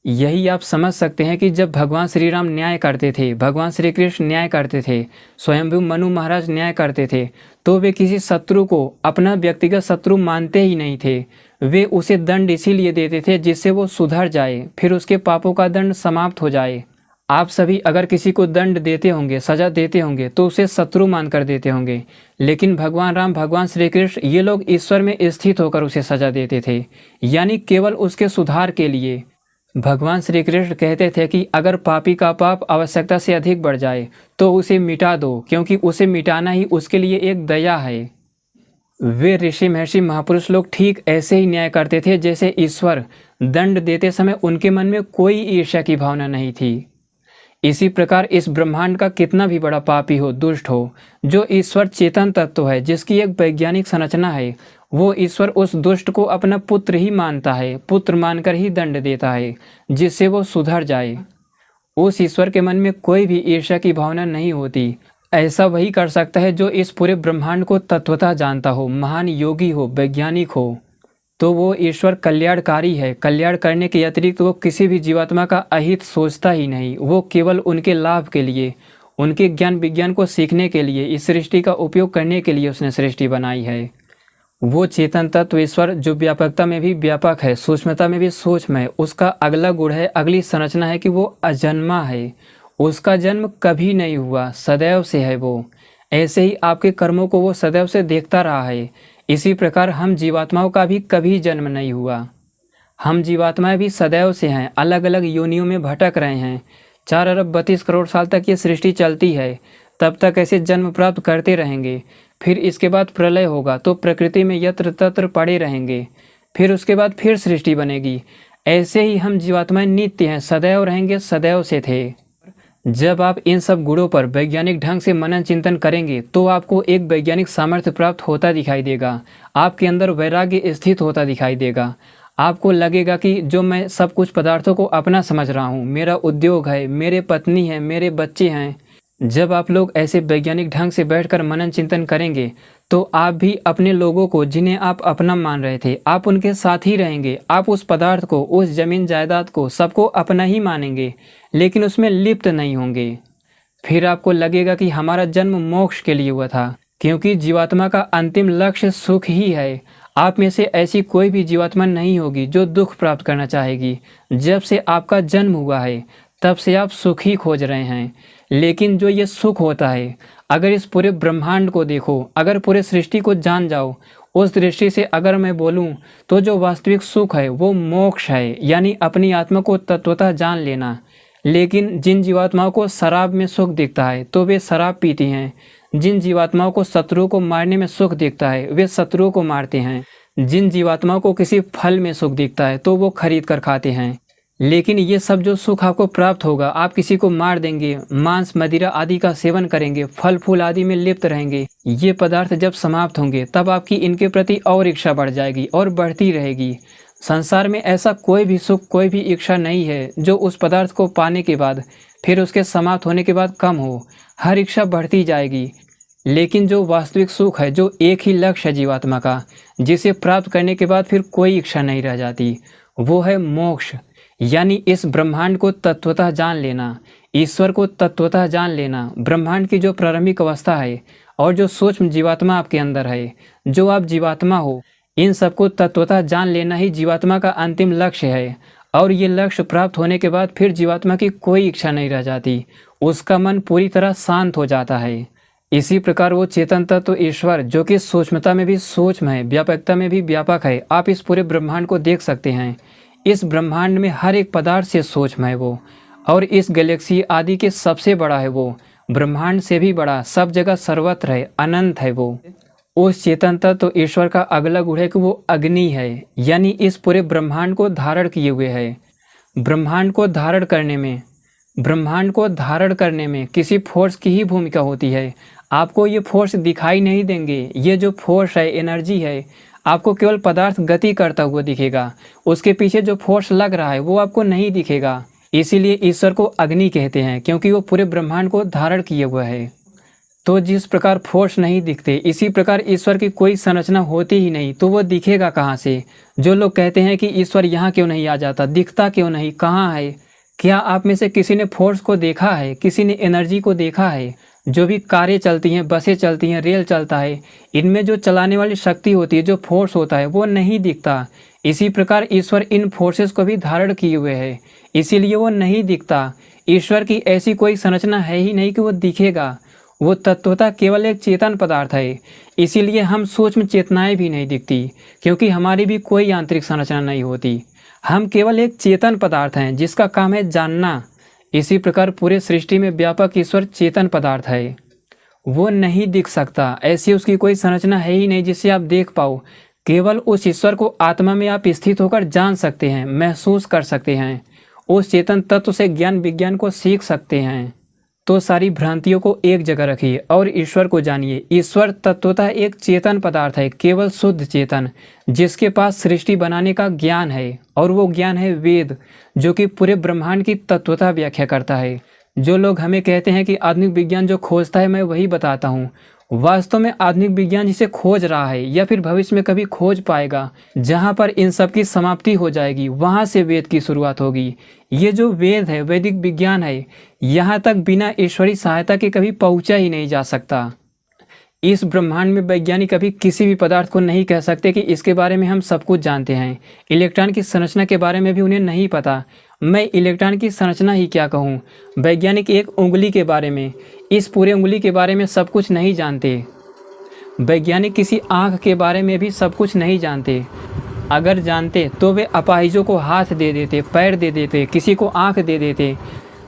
यही आप समझ सकते हैं कि जब भगवान श्री राम न्याय करते थे, भगवान श्री कृष्ण न्याय करते थे, स्वयंभू मनु महाराज न्याय करते थे, तो वे किसी शत्रु को अपना व्यक्तिगत शत्रु मानते ही नहीं थे। वे उसे दंड इसीलिए देते थे जिससे वो सुधर जाए, फिर उसके पापों का दंड समाप्त हो जाए। आप सभी अगर किसी को दंड देते होंगे, सजा देते होंगे, तो उसे शत्रु मानकर देते होंगे। लेकिन भगवान राम, भगवान श्री कृष्ण, ये लोग ईश्वर में स्थित होकर उसे सजा देते थे, यानी केवल उसके सुधार के लिए। भगवान श्री कृष्ण कहते थे कि अगर पापी का पाप आवश्यकता से अधिक बढ़ जाए तो उसे मिटा दो, क्योंकि उसे मिटाना ही उसके लिए एक दया है। वे ऋषि, महर्षि, महापुरुष लोग ठीक ऐसे ही न्याय करते थे जैसे ईश्वर दंड देते समय उनके मन में कोई ईर्ष्या की भावना नहीं थी। इसी प्रकार इस ब्रह्मांड का कितना भी बड़ा पापी हो, दुष्ट हो, जो ईश्वर चेतन तत्व है, जिसकी एक वैज्ञानिक संरचना है, वो ईश्वर उस दुष्ट को अपना पुत्र ही मानता है, पुत्र मानकर ही दंड देता है जिससे वो सुधर जाए। उस ईश्वर के मन में कोई भी ईर्ष्या की भावना नहीं होती। ऐसा वही कर सकता है जो इस पूरे ब्रह्मांड को तत्वतः जानता हो, महान योगी हो, वैज्ञानिक हो। तो वो ईश्वर कल्याणकारी है। कल्याण करने के अतिरिक्त वो किसी भी जीवात्मा का अहित सोचता ही नहीं। वो केवल उनके लाभ के लिए, उनके ज्ञान विज्ञान को सीखने के लिए, इस सृष्टि का उपयोग करने के लिए उसने सृष्टि बनाई है। वो चेतन तत्व ईश्वर जो व्यापकता में भी व्यापक है, सूक्ष्मता में भी सूक्ष्म है, उसका अगला गुण है, अगली संरचना है कि वो अजन्मा है। उसका जन्म कभी नहीं हुआ, सदैव से है वो। ऐसे ही आपके कर्मों को वो सदैव से देखता रहा है। इसी प्रकार हम जीवात्माओं का भी कभी जन्म नहीं हुआ। हम जीवात्माएं भी सदैव से हैं, अलग अलग योनियों में भटक रहे हैं। 4 अरब 32 करोड़ साल तक ये सृष्टि चलती है, तब तक ऐसे जन्म प्राप्त करते रहेंगे। फिर इसके बाद प्रलय होगा तो प्रकृति में यत्र तत्र पड़े रहेंगे। फिर उसके बाद फिर सृष्टि बनेगी। ऐसे ही हम जीवात्माएं नित्य हैं, सदैव रहेंगे, सदैव से थे। जब आप इन सब गुणों पर वैज्ञानिक ढंग से मनन चिंतन करेंगे तो आपको एक वैज्ञानिक सामर्थ्य प्राप्त होता दिखाई देगा। आपके अंदर वैराग्य स्थित होता दिखाई देगा। आपको लगेगा कि जो मैं सब कुछ पदार्थों को अपना समझ रहा हूँ, मेरा उद्योग है, मेरे पत्नी है, मेरे बच्चे हैं। जब आप लोग ऐसे वैज्ञानिक ढंग से बैठकर मनन चिंतन करेंगे तो आप भी अपने लोगों को, जिन्हें आप अपना मान रहे थे, आप उनके साथ ही रहेंगे। आप उस पदार्थ को, उस जमीन जायदाद को, सबको अपना ही मानेंगे, लेकिन उसमें लिप्त नहीं होंगे। फिर आपको लगेगा कि हमारा जन्म मोक्ष के लिए हुआ था, क्योंकि जीवात्मा का अंतिम लक्ष्य सुख ही है। आप में से ऐसी कोई भी जीवात्मा नहीं होगी जो दुख प्राप्त करना चाहेगी। जब से आपका जन्म हुआ है तब से आप सुख ही खोज रहे हैं। लेकिन जो ये सुख होता है, अगर इस पूरे ब्रह्मांड को देखो, अगर पूरे सृष्टि को जान जाओ, उस दृष्टि से अगर मैं बोलूं तो जो वास्तविक सुख है वो मोक्ष है, यानी अपनी आत्मा को तत्वतः जान लेना। लेकिन जिन जीवात्माओं को शराब में सुख दिखता है तो वे शराब पीती हैं। जिन जीवात्माओं को शत्रुओं को मारने में सुख दिखता है वे शत्रुओं को मारते हैं। जिन जीवात्माओं को किसी फल में सुख दिखता है तो वो खरीद कर खाते हैं। लेकिन ये सब जो सुख आपको प्राप्त होगा, आप किसी को मार देंगे, मांस मदिरा आदि का सेवन करेंगे, फल फूल आदि में लिप्त रहेंगे। ये पदार्थ जब समाप्त होंगे तब आपकी इनके प्रति और इच्छा बढ़ जाएगी और बढ़ती रहेगी। संसार में ऐसा कोई भी सुख, कोई भी इच्छा नहीं है जो उस पदार्थ को पाने के बाद, फिर उसके समाप्त होने के बाद कम हो। हर इच्छा बढ़ती जाएगी। लेकिन जो वास्तविक सुख है, जो एक ही लक्ष्य है जीवात्मा का, जिसे प्राप्त करने के बाद फिर कोई इच्छा नहीं रह जाती, वो है मोक्ष। यानी इस ब्रह्मांड को तत्वतः जान लेना, ईश्वर को तत्वतः जान लेना। ब्रह्मांड की जो प्रारंभिक अवस्था है और जो सूक्ष्म जीवात्मा आपके अंदर है, जो आप जीवात्मा हो, इन सबको तत्वतः जान लेना ही जीवात्मा का अंतिम लक्ष्य है। और ये लक्ष्य प्राप्त होने के बाद फिर जीवात्मा की कोई इच्छा नहीं रह जाती। उसका मन पूरी तरह शांत हो जाता है। इसी प्रकार वो चेतन तत्व ईश्वर, जो कि सूक्ष्मता में भी सूक्ष्म है, व्यापकता में भी व्यापक है, आप इस पूरे ब्रह्मांड को देख सकते हैं। इस ब्रह्मांड में हर एक पदार्थ से सूक्ष्म है वो, और इस गैलेक्सी आदि के सबसे बड़ा है वो, ब्रह्मांड से भी बड़ा, सब जगह सर्वत्र है, अनंत है वो। उस चेतन तत्व ईश्वर का अगला गुण है कि वो अग्नि है, यानी इस पूरे ब्रह्मांड को धारण किए हुए है। ब्रह्मांड को धारण करने में किसी फोर्स की ही भूमिका होती है। आपको ये फोर्स दिखाई नहीं देंगे। ये जो फोर्स है, एनर्जी है, आपको केवल पदार्थ गति करता हुआ दिखेगा। उसके पीछे जो फोर्स लग रहा है वो आपको नहीं दिखेगा। इसीलिए ईश्वर को अग्नि कहते हैं, क्योंकि वो पूरे ब्रह्मांड को धारण किए हुआ है। तो जिस प्रकार फोर्स नहीं दिखते, इसी प्रकार ईश्वर की कोई संरचना होती ही नहीं, तो वो दिखेगा कहाँ से। जो लोग कहते हैं कि ईश्वर यहाँ क्यों नहीं आ जाता, दिखता क्यों नहीं, कहाँ है, क्या आप में से किसी ने फोर्स को देखा है, किसी ने एनर्जी को देखा है? जो भी कारें चलती हैं, बसें चलती हैं, रेल चलता है, इनमें जो चलाने वाली शक्ति होती है, जो फोर्स होता है, वो नहीं दिखता। इसी प्रकार ईश्वर इन फोर्सेस को भी धारण किए हुए है, इसीलिए वो नहीं दिखता। ईश्वर की ऐसी कोई संरचना है ही नहीं कि वो दिखेगा। वो तत्वतः केवल एक चेतन पदार्थ है। इसीलिए हम सूक्ष्म चेतनाएं भी नहीं दिखती, क्योंकि हमारी भी कोई आंतरिक संरचना नहीं होती। हम केवल एक चेतन पदार्थ हैं जिसका काम है जानना। इसी प्रकार पूरे सृष्टि में व्यापक ईश्वर चेतन पदार्थ है, वो नहीं दिख सकता। ऐसी उसकी कोई संरचना है ही नहीं जिसे आप देख पाओ। केवल उस ईश्वर को आत्मा में आप स्थित होकर जान सकते हैं, महसूस कर सकते हैं, उस चेतन तत्व से ज्ञान विज्ञान को सीख सकते हैं। तो सारी भ्रांतियों को एक जगह रखिए और ईश्वर को जानिए। ईश्वर तत्वतः एक चेतन पदार्थ है, केवल शुद्ध चेतन, जिसके पास सृष्टि बनाने का ज्ञान है, और वो ज्ञान है वेद, जो कि पूरे ब्रह्मांड की तत्वतः व्याख्या करता है। जो लोग हमें कहते हैं कि आधुनिक विज्ञान जो खोजता है, मैं वही बताता हूँ। वास्तव में आधुनिक विज्ञान जिसे खोज रहा है या फिर भविष्य में कभी खोज पाएगा, जहाँ पर इन सब की समाप्ति हो जाएगी, वहाँ से वेद की शुरुआत होगी। ये जो वेद है, वैदिक विज्ञान है, यहाँ तक बिना ईश्वरी सहायता के कभी पहुँचा ही नहीं जा सकता। इस ब्रह्मांड में वैज्ञानिक कभी किसी भी पदार्थ को नहीं कह सकते कि इसके बारे में हम सब कुछ जानते हैं। इलेक्ट्रॉन की संरचना के बारे में भी उन्हें नहीं पता। मैं इलेक्ट्रॉन की संरचना ही क्या कहूँ। वैज्ञानिक एक उंगली के बारे में, इस पूरे उंगली के बारे में सब कुछ नहीं जानते। वैज्ञानिक किसी आँख के बारे में भी सब कुछ नहीं जानते। अगर जानते तो वे अपाहिजों को हाथ दे देते, पैर दे देते, किसी को आँख दे देते।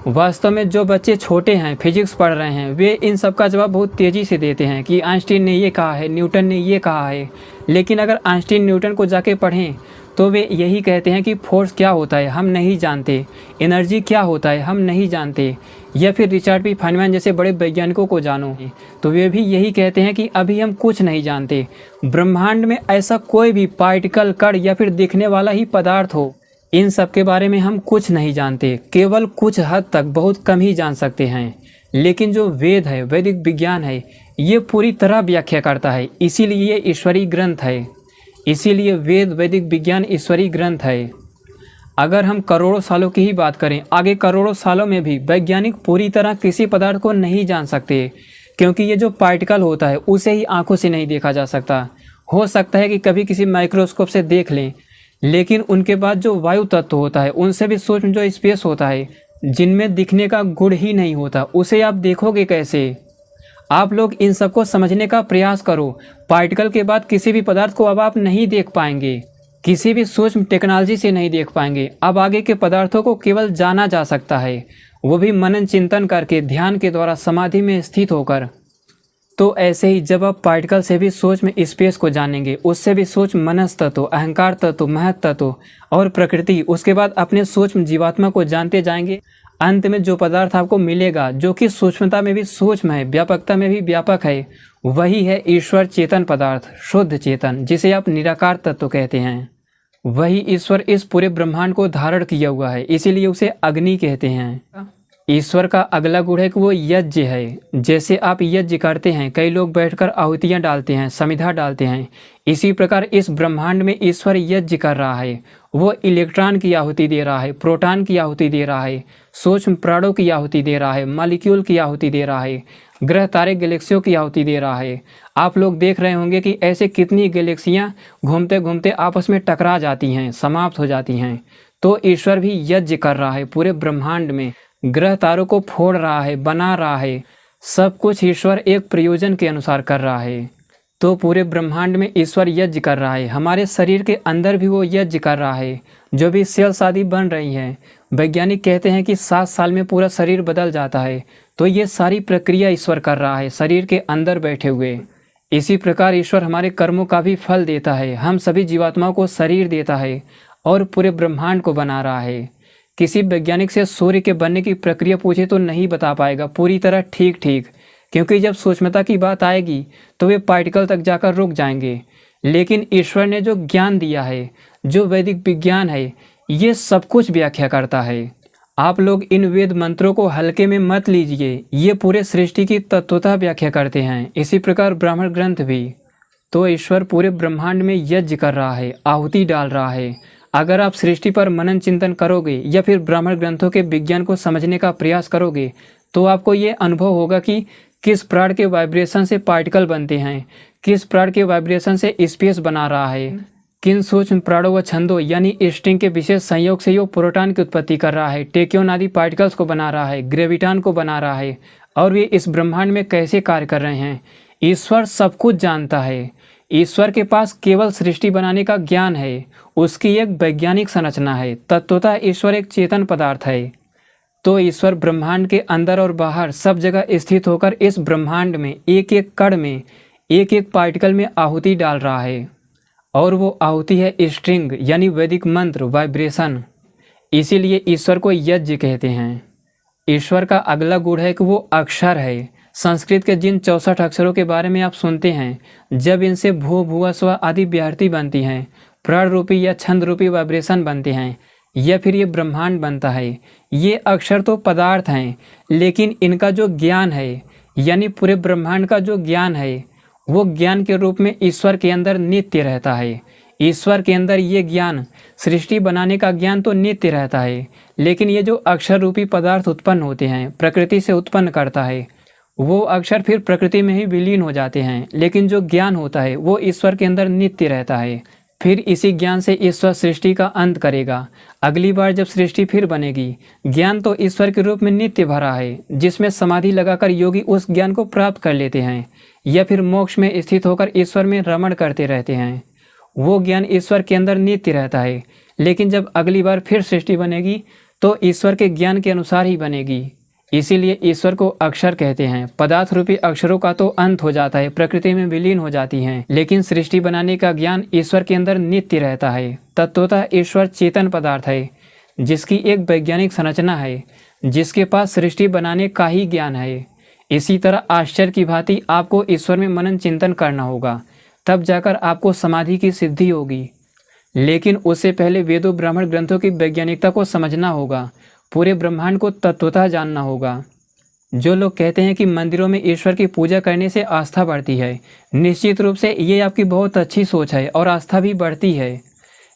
वास्तव में जो बच्चे छोटे हैं, फिजिक्स पढ़ रहे हैं, वे इन सब का जवाब बहुत तेज़ी से देते हैं कि आइंस्टीन ने ये कहा है, न्यूटन ने ये कहा है। लेकिन अगर आइंस्टीन न्यूटन को जाके पढ़ें तो वे यही कहते हैं कि फोर्स क्या होता है हम नहीं जानते, एनर्जी क्या होता है हम नहीं जानते। या फिर रिचर्ड पी फाइनमैन जैसे बड़े वैज्ञानिकों को जानो तो वे भी यही कहते हैं कि अभी हम कुछ नहीं जानते। ब्रह्मांड में ऐसा कोई भी पार्टिकल, कण या फिर दिखने वाला ही पदार्थ हो, इन सब के बारे में हम कुछ नहीं जानते। केवल कुछ हद तक बहुत कम ही जान सकते हैं। लेकिन जो वेद है, वैदिक विज्ञान है, ये पूरी तरह व्याख्या करता है। इसीलिए ये ईश्वरीय ग्रंथ है। इसीलिए वेद, वैदिक विज्ञान ईश्वरीय ग्रंथ है। अगर हम करोड़ों सालों की ही बात करें, आगे करोड़ों सालों में भी वैज्ञानिक पूरी तरह किसी पदार्थ को नहीं जान सकते, क्योंकि ये जो पार्टिकल होता है उसे ही आंखों से नहीं देखा जा सकता। हो सकता है कि कभी किसी माइक्रोस्कोप से देख लें, लेकिन उनके बाद जो वायु तत्व होता है, उनसे भी सूक्ष्म जो स्पेस होता है, जिनमें दिखने का गुण ही नहीं होता, उसे आप देखोगे कैसे? आप लोग इन सबको समझने का प्रयास करो। पार्टिकल के बाद किसी भी पदार्थ को अब आप नहीं देख पाएंगे, किसी भी सूक्ष्म टेक्नोलॉजी से नहीं देख पाएंगे। अब आगे के पदार्थों को केवल जाना जा सकता है, वो भी मनन चिंतन करके, ध्यान के द्वारा, समाधि में स्थित होकर। तो ऐसे ही जब आप पार्टिकल से भी सूक्ष्म स्पेस को जानेंगे, उससे भी सूक्ष्म मनस तत्व, अहंकार तत्व, महत तत्व और प्रकृति, उसके बाद अपने सूक्ष्म जीवात्मा को जानते जाएंगे। अंत में जो पदार्थ आपको मिलेगा, जो कि सूक्ष्मता में भी सूक्ष्म है, व्यापकता में भी व्यापक है, वही है ईश्वर चेतन पदार्थ, शुद्ध चेतन, जिसे आप निराकार तत्व कहते हैं। वही ईश्वर इस पूरे ब्रह्मांड को धारण किया हुआ है, इसीलिए उसे अग्नि कहते हैं। ईश्वर का अगला गुण है कि वो यज्ञ है। जैसे आप यज्ञ करते हैं, कई लोग बैठकर आहुतियाँ डालते हैं, समिधा डालते हैं, इसी प्रकार इस ब्रह्मांड में ईश्वर यज्ञ कर रहा है। वो इलेक्ट्रॉन की आहुति दे रहा है, प्रोटॉन की आहुति दे रहा है, सूक्ष्म प्राणों की आहुति दे रहा है, मॉलिक्यूल की आहुति दे रहा है, ग्रह तारे गैलेक्सियों की आहुति दे रहा है। आप लोग देख रहे होंगे कि ऐसे कितनी गैलेक्सियाँ घूमते घूमते आपस में टकरा जाती हैं, समाप्त हो जाती हैं। तो ईश्वर भी यज्ञ कर रहा है पूरे ब्रह्मांड में, ग्रह तारों को फोड़ रहा है, बना रहा है। सब कुछ ईश्वर एक प्रयोजन के अनुसार कर रहा है। तो पूरे ब्रह्मांड में ईश्वर यज्ञ कर रहा है। हमारे शरीर के अंदर भी वो यज्ञ कर रहा है। जो भी सेल्स आदि बन रही हैं, वैज्ञानिक कहते हैं कि 7 साल में पूरा शरीर बदल जाता है। तो ये सारी प्रक्रिया ईश्वर कर रहा है शरीर के अंदर बैठे हुए। इसी प्रकार ईश्वर हमारे कर्मों का भी फल देता है। हम सभी जीवात्माओं को शरीर देता है और पूरे ब्रह्मांड को बना रहा है। किसी वैज्ञानिक से सूर्य के बनने की प्रक्रिया पूछे तो नहीं बता पाएगा पूरी तरह ठीक, क्योंकि जब सूक्ष्मता की बात आएगी तो वे पार्टिकल तक जाकर रुक जाएंगे। लेकिन ईश्वर ने जो ज्ञान दिया है, जो वैदिक विज्ञान है, ये सब कुछ व्याख्या करता है। आप लोग इन वेद मंत्रों को हल्के में मत लीजिए, ये पूरे सृष्टि की तत्वतः व्याख्या करते हैं। इसी प्रकार ब्राह्मण ग्रंथ भी। तो ईश्वर पूरे ब्रह्मांड में यज्ञ कर रहा है, आहुति डाल रहा है। अगर आप सृष्टि पर मनन चिंतन करोगे या फिर ब्राह्मण ग्रंथों के विज्ञान को समझने का प्रयास करोगे तो आपको ये अनुभव होगा कि किस प्राण के वाइब्रेशन से पार्टिकल बनते हैं, किस प्राण के वाइब्रेशन से स्पेस बना रहा है, किन सूक्ष्म प्राणों व छंदों यानी स्ट्रिंग के विशेष संयोग से ये प्रोटॉन की उत्पत्ति कर रहा है, टेक्योन आदि पार्टिकल्स को बना रहा है, ग्रेविटॉन को बना रहा है, और वे इस ब्रह्मांड में कैसे कार्य कर रहे हैं। ईश्वर सब कुछ जानता है। ईश्वर के पास केवल सृष्टि बनाने का ज्ञान है, उसकी एक वैज्ञानिक संरचना है। तत्वतः ईश्वर एक चेतन पदार्थ है। तो ईश्वर ब्रह्मांड के अंदर और बाहर सब जगह स्थित होकर इस ब्रह्मांड में एक एक कण में, एक एक पार्टिकल में आहुति डाल रहा है। और वो आहुति है स्ट्रिंग यानी वैदिक मंत्र, वाइब्रेशन। इसीलिए ईश्वर को यज्ञ कहते हैं। ईश्वर का अगला गुण है कि वो अक्षर है। संस्कृत के जिन 64 अक्षरों के बारे में आप सुनते हैं, जब इनसे भू, भुआ, स्व आदि व्याहृति बनती हैं, प्राण रूपी या छंद रूपी वाइब्रेशन बनते हैं, या फिर ये ब्रह्मांड बनता है। ये अक्षर तो पदार्थ हैं, लेकिन इनका जो ज्ञान है यानी पूरे ब्रह्मांड का जो ज्ञान है, वो ज्ञान के रूप में ईश्वर के अंदर नित्य रहता है। ईश्वर के अंदर ये ज्ञान, सृष्टि बनाने का ज्ञान तो नित्य रहता है, लेकिन ये जो अक्षर रूपी पदार्थ उत्पन्न होते हैं, प्रकृति से उत्पन्न करता है, वो अक्षर फिर प्रकृति में ही विलीन हो जाते हैं। लेकिन जो ज्ञान होता है वो ईश्वर के अंदर नित्य रहता है। फिर इसी ज्ञान से ईश्वर सृष्टि का अंत करेगा। अगली बार जब सृष्टि फिर बनेगी, ज्ञान तो ईश्वर के रूप में नित्य भरा है, जिसमें समाधि लगाकर योगी उस ज्ञान को प्राप्त कर लेते हैं। या फिर मोक्ष में स्थित होकर ईश्वर में रमण करते रहते हैं। वो ज्ञान ईश्वर के अंदर नित्य रहता है, लेकिन जब अगली बार फिर सृष्टि बनेगी तो ईश्वर के ज्ञान के अनुसार ही बनेगी। इसीलिए ईश्वर को अक्षर कहते हैं। पदार्थ रूपी अक्षरों का तो अंत हो जाता है, प्रकृति में विलीन हो जाती हैं, लेकिन सृष्टि बनाने का ज्ञान ईश्वर के अंदर नित्य रहता है। तत्वतः ईश्वर चेतन पदार्थ है, जिसकी एक वैज्ञानिक संरचना है, जिसके पास सृष्टि बनाने का ही ज्ञान है। इसी तरह आश्चर्य की भांति आपको ईश्वर में मनन चिंतन करना होगा, तब जाकर आपको समाधि की सिद्धि होगी। लेकिन उससे पहले वेदों ब्राह्मण ग्रंथों की वैज्ञानिकता को समझना होगा, पूरे ब्रह्मांड को तत्वतः जानना होगा। जो लोग कहते हैं कि मंदिरों में ईश्वर की पूजा करने से आस्था बढ़ती है, निश्चित रूप से ये आपकी बहुत अच्छी सोच है और आस्था भी बढ़ती है,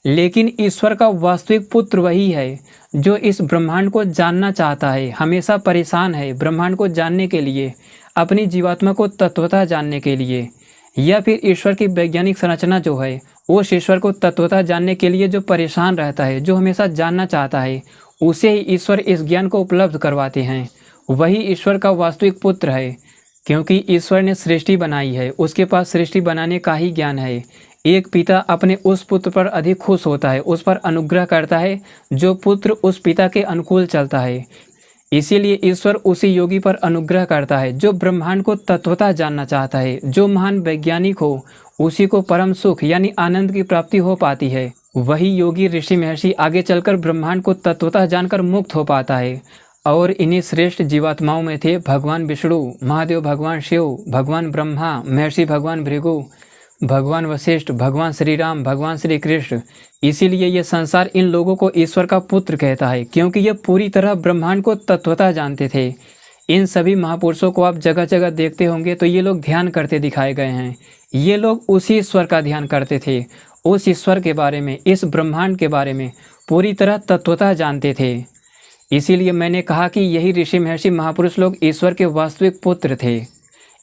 लेकिन ईश्वर का वास्तविक पुत्र वही है जो इस ब्रह्मांड को जानना चाहता है, हमेशा परेशान है ब्रह्मांड को जानने के लिए, अपनी जीवात्मा को तत्वतः जानने के लिए। या फिर ईश्वर की वैज्ञानिक संरचना जो है, उस ईश्वर को तत्वतः जानने के लिए जो परेशान रहता है, जो हमेशा जानना चाहता है, उसे ही ईश्वर इस ज्ञान को उपलब्ध करवाते हैं। वही ईश्वर का वास्तविक पुत्र है, क्योंकि ईश्वर ने सृष्टि बनाई है, उसके पास सृष्टि बनाने का ही ज्ञान है। एक पिता अपने उस पुत्र पर अधिक खुश होता है, उस पर अनुग्रह करता है जो पुत्र उस पिता के अनुकूल चलता है। इसीलिए ईश्वर उसी योगी पर अनुग्रह करता है जो ब्रह्मांड को तत्वतः जानना चाहता है। जो महान वैज्ञानिक हो, उसी को परम सुख यानी आनंद की प्राप्ति हो पाती है। वही योगी ऋषि महर्षि आगे चलकर ब्रह्मांड को तत्वतः जानकर मुक्त हो पाता है। और इन्हीं श्रेष्ठ जीवात्माओं में थे भगवान विष्णु, महादेव भगवान शिव, भगवान ब्रह्मा, महर्षि भगवान भृगु, भगवान वशिष्ठ, भगवान श्री राम, भगवान श्री कृष्ण। इसीलिए ये संसार इन लोगों को ईश्वर का पुत्र कहता है, क्योंकि ये पूरी तरह ब्रह्मांड को तत्वतः जानते थे। इन सभी महापुरुषों को आप जगह जगह देखते होंगे तो ये लोग ध्यान करते दिखाए गए हैं। ये लोग उसी ईश्वर का ध्यान करते थे, उस ईश्वर के बारे में, इस ब्रह्मांड के बारे में पूरी तरह तत्वतः जानते थे। इसीलिए मैंने कहा कि यही ऋषि महर्षि महापुरुष लोग ईश्वर के वास्तविक पुत्र थे।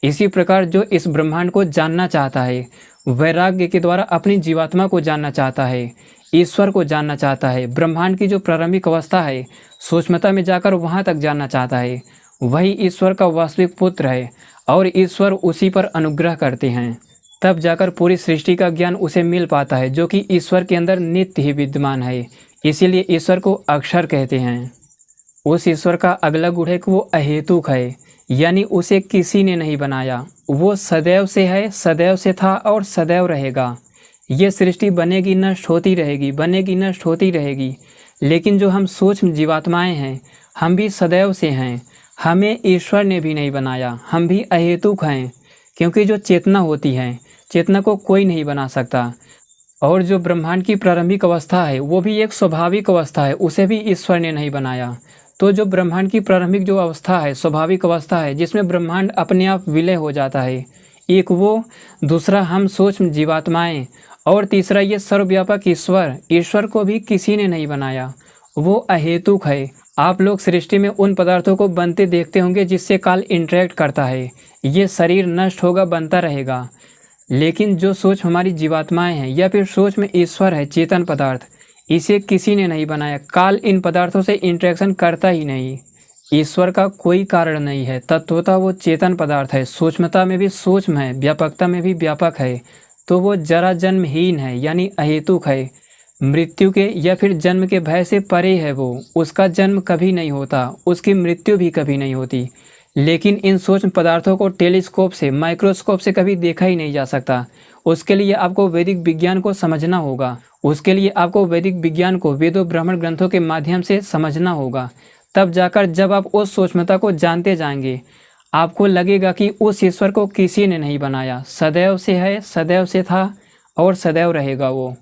इसी प्रकार जो इस ब्रह्मांड को जानना चाहता है, वैराग्य के द्वारा अपनी जीवात्मा को जानना चाहता है, ईश्वर को जानना चाहता है, ब्रह्मांड की जो प्रारंभिक अवस्था है, सूक्ष्मता में जाकर वहाँ तक जानना चाहता है, वही ईश्वर का वास्तविक पुत्र है और ईश्वर उसी पर अनुग्रह करते हैं। तब जाकर पूरी सृष्टि का ज्ञान उसे मिल पाता है, जो कि ईश्वर के अंदर नित्य ही विद्यमान है। इसीलिए ईश्वर को अक्षर कहते हैं। उस ईश्वर का अगला गुण है कि वो अहेतुक है, यानी उसे किसी ने नहीं बनाया। वो सदैव से है, सदैव से था और सदैव रहेगा। ये सृष्टि बनेगी नष्ट होती रहेगी, बनेगी नष्ट होती रहेगी, लेकिन जो हम सूक्ष्म जीवात्माएं हैं, हम भी सदैव से हैं। हमें ईश्वर ने भी नहीं बनाया, हम भी अहेतुक हैं, क्योंकि जो चेतना होती है, चेतना को कोई नहीं बना सकता। और जो ब्रह्मांड की प्रारंभिक अवस्था है, वो भी एक स्वाभाविक अवस्था है, उसे भी ईश्वर ने नहीं बनाया। तो जो ब्रह्मांड की प्रारंभिक जो अवस्था है, स्वाभाविक अवस्था है, जिसमें ब्रह्मांड अपने आप विलय हो जाता है, एक वो, दूसरा हम सूक्ष्म जीवात्माएं, और तीसरा ये सर्वव्यापक ईश्वर। ईश्वर को भी किसी ने नहीं बनाया, वो अहेतुक है। आप लोग सृष्टि में उन पदार्थों को बनते देखते होंगे जिससे काल इंटरेक्ट करता है। ये शरीर नष्ट होगा, बनता रहेगा, लेकिन जो सूक्ष्म हमारी जीवात्माएं हैं या फिर सूक्ष्म ईश्वर है, चेतन पदार्थ, इसे किसी ने नहीं बनाया। काल इन पदार्थों से इंटरेक्शन करता ही नहीं। ईश्वर का कोई कारण नहीं है, तत्वतः वो चेतन पदार्थ है, सूक्ष्मता में भी सूक्ष्म है, व्यापकता में भी व्यापक है। तो वो जरा जन्महीन है, यानी अहेतुक है। मृत्यु के या फिर जन्म के भय से परे है वो। उसका जन्म कभी नहीं होता, उसकी मृत्यु भी कभी नहीं होती। लेकिन इन सूक्ष्म पदार्थों को टेलीस्कोप से, माइक्रोस्कोप से कभी देखा ही नहीं जा सकता। उसके लिए आपको वैदिक विज्ञान को समझना होगा। उसके लिए आपको वैदिक विज्ञान को वेदों ब्राह्मण ग्रंथों के माध्यम से समझना होगा। तब जाकर जब आप उस सूक्ष्मता को जानते जाएंगे, आपको लगेगा कि उस ईश्वर को किसी ने नहीं बनाया, सदैव से है, सदैव से था और सदैव रहेगा वो।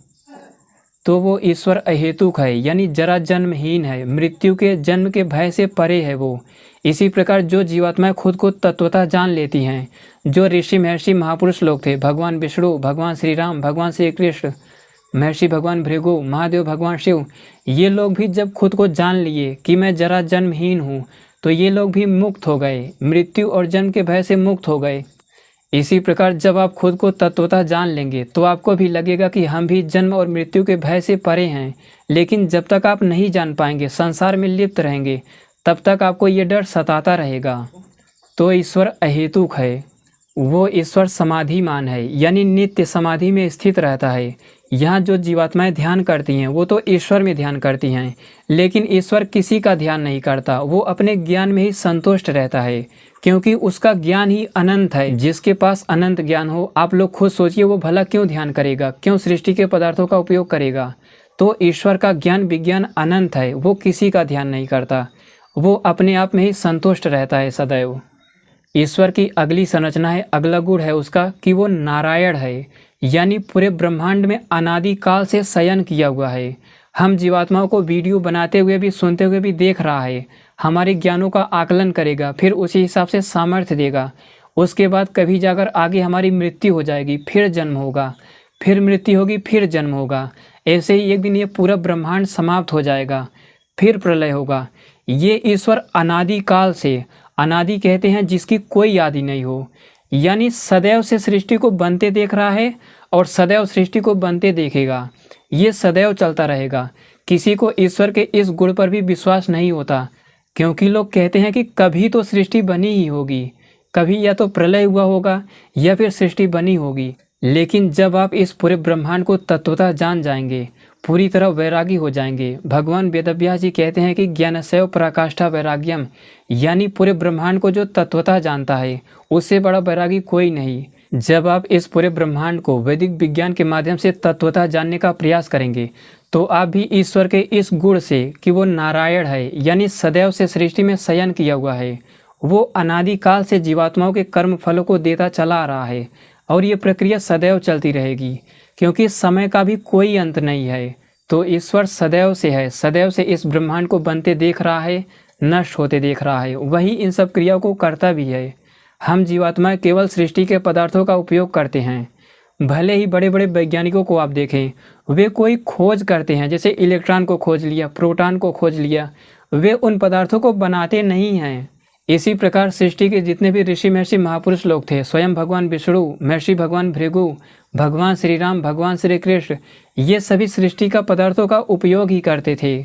तो वो ईश्वर अहेतुक है, यानी जरा जन्महीन है, मृत्यु के जन्म के भय से परे है वो। इसी प्रकार जो जीवात्माएं खुद को तत्वतः जान लेती हैं, जो ऋषि महर्षि महापुरुष लोग थे, भगवान विष्णु, भगवान श्री राम, भगवान श्री कृष्ण, महर्षि भगवान भृगु, महादेव भगवान शिव, ये लोग भी जब खुद को जान लिए कि मैं जरा जन्महीन हूँ, तो ये लोग भी मुक्त हो गए, मृत्यु और जन्म के भय से मुक्त हो गए। इसी प्रकार जब आप खुद को तत्वतः जान लेंगे तो आपको भी लगेगा कि हम भी जन्म और मृत्यु के भय से परे हैं। लेकिन जब तक आप नहीं जान पाएंगे, संसार में लिप्त रहेंगे, तब तक आपको ये डर सताता रहेगा। तो ईश्वर अहेतुक है, वो ईश्वर समाधिमान है, यानी नित्य समाधि में स्थित रहता है। यहाँ जो जीवात्माएं ध्यान करती हैं वो तो ईश्वर में ध्यान करती हैं, लेकिन ईश्वर किसी का ध्यान नहीं करता, वो अपने ज्ञान में ही संतुष्ट रहता है, क्योंकि उसका ज्ञान ही अनंत है। जिसके पास अनंत ज्ञान हो, आप लोग खुद सोचिए, वो भला क्यों ध्यान करेगा, क्यों सृष्टि के पदार्थों का उपयोग करेगा। तो ईश्वर का ज्ञान विज्ञान अनंत है, वो किसी का ध्यान नहीं करता, वो अपने आप में ही संतुष्ट रहता है सदैव। ईश्वर की अगली संरचना है, अगला गुण है उसका कि वो नारायण है, यानी पूरे ब्रह्मांड में अनादि काल से शयन किया हुआ है। हम जीवात्माओं को वीडियो बनाते हुए भी, सुनते हुए भी देख रहा है, हमारे ज्ञानों का आकलन करेगा, फिर उसी हिसाब से सामर्थ्य देगा। उसके बाद कभी जाकर आगे हमारी मृत्यु हो जाएगी, फिर जन्म होगा, फिर मृत्यु होगी, फिर जन्म होगा। ऐसे ही एक दिन ये पूरा ब्रह्मांड समाप्त हो जाएगा, फिर प्रलय होगा। ये ईश्वर अनादि काल से, अनादि कहते हैं जिसकी कोई आदि नहीं हो, यानी सदैव से सृष्टि को बनते देख रहा है और सदैव सृष्टि को बनते देखेगा। ये सदैव चलता रहेगा। किसी को ईश्वर के इस गुण पर भी विश्वास नहीं होता, क्योंकि लोग कहते हैं कि कभी तो सृष्टि बनी ही होगी, कभी या तो प्रलय हुआ होगा या फिर सृष्टि बनी होगी। लेकिन जब आप इस पूरे ब्रह्मांड को तत्वतः जान जाएंगे, पूरी तरह वैरागी हो जाएंगे। भगवान वेदव्यास जी कहते हैं कि ज्ञानस्यैव पराकाष्ठा वैराग्यम, यानी पूरे ब्रह्मांड को जो तत्वतः जानता है उससे बड़ा वैरागी कोई नहीं। जब आप इस पूरे ब्रह्मांड को वैदिक विज्ञान के माध्यम से तत्वतः जानने का प्रयास करेंगे तो आप भी ईश्वर के इस गुण से कि वो नारायण है, यानी सदैव से सृष्टि में शयन किया हुआ है, वो अनादिकाल से जीवात्माओं के कर्म फलों को देता चला आ रहा है और ये प्रक्रिया सदैव चलती रहेगी, क्योंकि समय का भी कोई अंत नहीं है। तो ईश्वर सदैव से है, सदैव से इस ब्रह्मांड को बनते देख रहा है, नष्ट होते देख रहा है, वही इन सब क्रियाओं को करता भी है। हम जीवात्माएं केवल सृष्टि के पदार्थों का उपयोग करते हैं। भले ही बड़े बड़े वैज्ञानिकों को आप देखें, वे कोई खोज करते हैं, जैसे इलेक्ट्रॉन को खोज लिया, प्रोटॉन को खोज लिया, वे उन पदार्थों को बनाते नहीं हैं। इसी प्रकार सृष्टि के जितने भी ऋषि महर्षि महापुरुष लोग थे, स्वयं भगवान विष्णु, महर्षि भगवान भृगु, भगवान श्री राम, भगवान श्री कृष्ण, ये सभी सृष्टि का पदार्थों का उपयोग ही करते थे।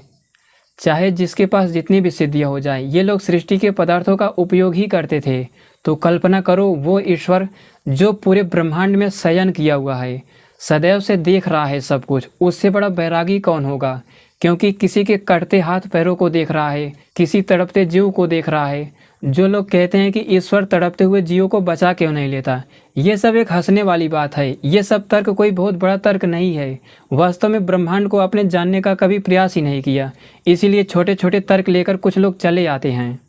चाहे जिसके पास जितनी भी सिद्धियाँ हो जाए, ये लोग सृष्टि के पदार्थों का उपयोग ही करते थे। तो कल्पना करो, वो ईश्वर जो पूरे ब्रह्मांड में शयन किया हुआ है, सदैव से देख रहा है सब कुछ, उससे बड़ा बैरागी कौन होगा। क्योंकि किसी के कटते हाथ पैरों को देख रहा है, किसी तड़पते जीव को देख रहा है। जो लोग कहते हैं कि ईश्वर तड़पते हुए जीवों को बचा क्यों नहीं लेता, ये सब एक हंसने वाली बात है। ये सब तर्क कोई बहुत बड़ा तर्क नहीं है। वास्तव में ब्रह्मांड को आपने जानने का कभी प्रयास ही नहीं किया, इसीलिए छोटे छोटे तर्क लेकर कुछ लोग चले आते हैं।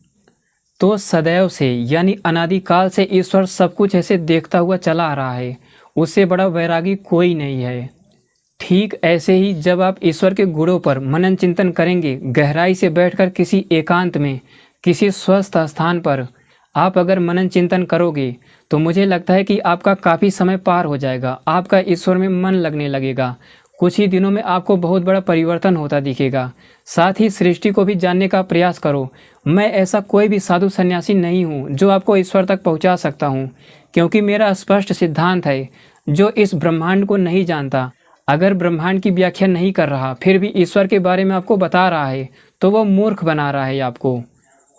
तो सदैव से यानी अनादिकाल से ईश्वर सब कुछ ऐसे देखता हुआ चला आ रहा है, उससे बड़ा वैरागी कोई नहीं है। ठीक ऐसे ही जब आप ईश्वर के गुणों पर मनन चिंतन करेंगे, गहराई से बैठकर किसी एकांत में, किसी स्वस्थ स्थान पर आप अगर मनन चिंतन करोगे, तो मुझे लगता है कि आपका काफ़ी समय पार हो जाएगा, आपका ईश्वर में मन लगने लगेगा। कुछ ही दिनों में आपको बहुत बड़ा परिवर्तन होता दिखेगा। साथ ही सृष्टि को भी जानने का प्रयास करो। मैं ऐसा कोई भी साधु सन्यासी नहीं हूँ जो आपको ईश्वर तक पहुँचा सकता हूँ, क्योंकि मेरा स्पष्ट सिद्धांत है, जो इस ब्रह्मांड को नहीं जानता, अगर ब्रह्मांड की व्याख्या नहीं कर रहा, फिर भी ईश्वर के बारे में आपको बता रहा है, तो वो मूर्ख बना रहा है आपको।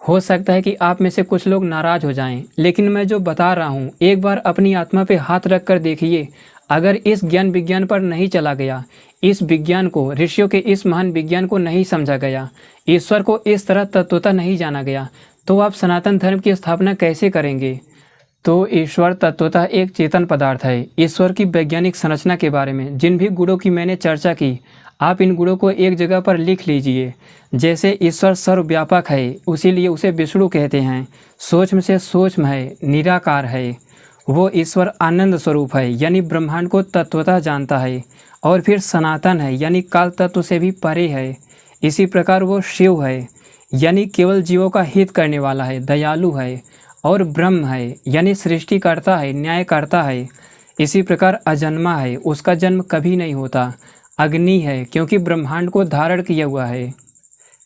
हो सकता है कि आप में से कुछ लोग नाराज हो जाएं, लेकिन मैं जो बता रहा हूँ, एक बार अपनी आत्मा पे हाथ रख कर देखिए। अगर इस ज्ञान विज्ञान पर नहीं चला गया, इस विज्ञान को, ऋषियों के इस महान विज्ञान को नहीं समझा गया, ईश्वर को इस तरह तत्वतः नहीं जाना गया, तो आप सनातन धर्म की स्थापना कैसे करेंगे। तो ईश्वर तत्वतः एक चेतन पदार्थ है। ईश्वर की वैज्ञानिक संरचना के बारे में जिन भी गुणों की मैंने चर्चा की, आप इन गुणों को एक जगह पर लिख लीजिए। जैसे ईश्वर सर्वव्यापक है, उसीलिए उसे विष्णु कहते हैं। सूक्ष्म से सूक्ष्म है, निराकार है। वो ईश्वर आनंद स्वरूप है, यानी ब्रह्मांड को तत्वतः जानता है। और फिर सनातन है, यानी काल तत्व से भी परे है। इसी प्रकार वो शिव है, यानी केवल जीवों का हित करने वाला है, दयालु है। और ब्रह्म है, यानी सृष्टि करता है, न्याय करता है। इसी प्रकार अजन्मा है, उसका जन्म कभी नहीं होता। अग्नि है, क्योंकि ब्रह्मांड को धारण किया हुआ है।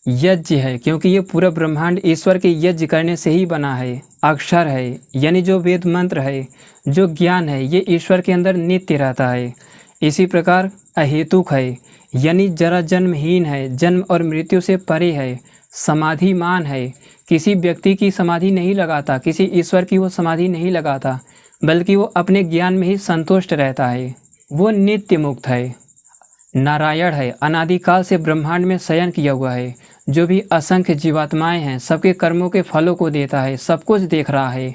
यज्ञ है, क्योंकि ये पूरा ब्रह्मांड ईश्वर के यज्ञ करने से ही बना है। अक्षर है, यानी जो वेद मंत्र है, जो ज्ञान है, ये ईश्वर के अंदर नित्य रहता है। इसी प्रकार अहेतुक है, यानी जरा जन्महीन है, जन्म और मृत्यु से परे है। समाधिमान है, किसी व्यक्ति की समाधि नहीं लगाता, किसी ईश्वर की वो समाधि नहीं लगाता, बल्कि वो अपने ज्ञान में ही संतुष्ट रहता है। वो नित्य मुक्त है, नारायण है, अनादिकाल से ब्रह्मांड में शयन किया हुआ है। जो भी असंख्य जीवात्माएं हैं, सबके कर्मों के फलों को देता है, सब कुछ देख रहा है,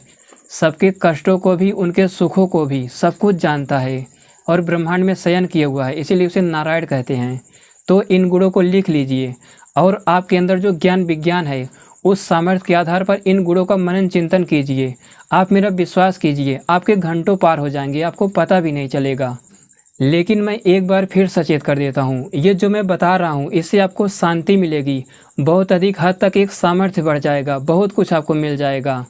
सबके कष्टों को भी, उनके सुखों को भी, सब कुछ जानता है और ब्रह्मांड में शयन किया हुआ है, इसीलिए उसे नारायण कहते हैं। तो इन गुणों को लिख लीजिए और आपके अंदर जो ज्ञान विज्ञान है, उस सामर्थ्य के आधार पर इन गुणों का मनन चिंतन कीजिए। आप मेरा विश्वास कीजिए, आपके घंटों पार हो जाएंगे, आपको पता भी नहीं चलेगा। लेकिन मैं एक बार फिर सचेत कर देता हूँ, ये जो मैं बता रहा हूँ, इससे आपको शांति मिलेगी, बहुत अधिक हद तक एक सामर्थ्य बढ़ जाएगा, बहुत कुछ आपको मिल जाएगा,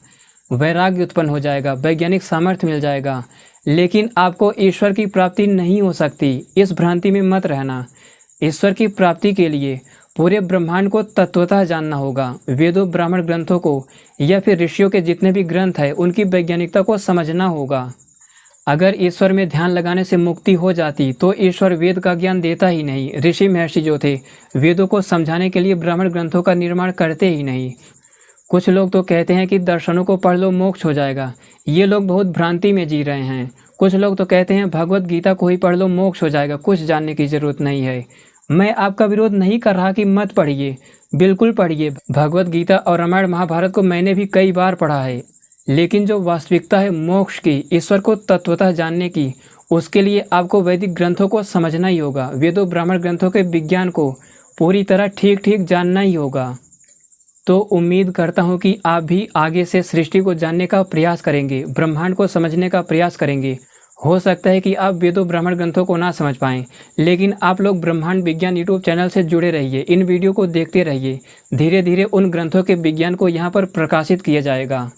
वैराग्य उत्पन्न हो जाएगा, वैज्ञानिक सामर्थ्य मिल जाएगा। लेकिन आपको ईश्वर की प्राप्ति नहीं हो सकती, इस भ्रांति में मत रहना। ईश्वर की प्राप्ति के लिए पूरे ब्रह्मांड को तत्वतः जानना होगा, वेदों ब्राह्मण ग्रंथों को या फिर ऋषियों के जितने भी ग्रंथ हैं उनकी वैज्ञानिकता को समझना होगा। अगर ईश्वर में ध्यान लगाने से मुक्ति हो जाती तो ईश्वर वेद का ज्ञान देता ही नहीं। ऋषि महर्षि जो थे, वेदों को समझाने के लिए ब्राह्मण ग्रंथों का निर्माण करते ही नहीं। कुछ लोग तो कहते हैं कि दर्शनों को पढ़ लो मोक्ष हो जाएगा, ये लोग बहुत भ्रांति में जी रहे हैं। कुछ लोग तो कहते हैं भगवत गीता को ही पढ़ लो मोक्ष हो जाएगा, कुछ जानने की ज़रूरत नहीं है। मैं आपका विरोध नहीं कर रहा कि मत पढ़िए, बिल्कुल पढ़िए। भगवत गीता और रामायण महाभारत को मैंने भी कई बार पढ़ा है। लेकिन जो वास्तविकता है मोक्ष की, ईश्वर को तत्वतः जानने की, उसके लिए आपको वैदिक ग्रंथों को समझना ही होगा, वेदों ब्राह्मण ग्रंथों के विज्ञान को पूरी तरह ठीक ठीक जानना ही होगा। तो उम्मीद करता हूँ कि आप भी आगे से सृष्टि को जानने का प्रयास करेंगे, ब्रह्मांड को समझने का प्रयास करेंगे। हो सकता है कि आप वेदों ब्राह्मण ग्रंथों को ना समझ पाएँ, लेकिन आप लोग ब्रह्मांड विज्ञान यूट्यूब चैनल से जुड़े रहिए, इन वीडियो को देखते रहिए। धीरे धीरे उन ग्रंथों के विज्ञान को यहाँ पर प्रकाशित किया जाएगा।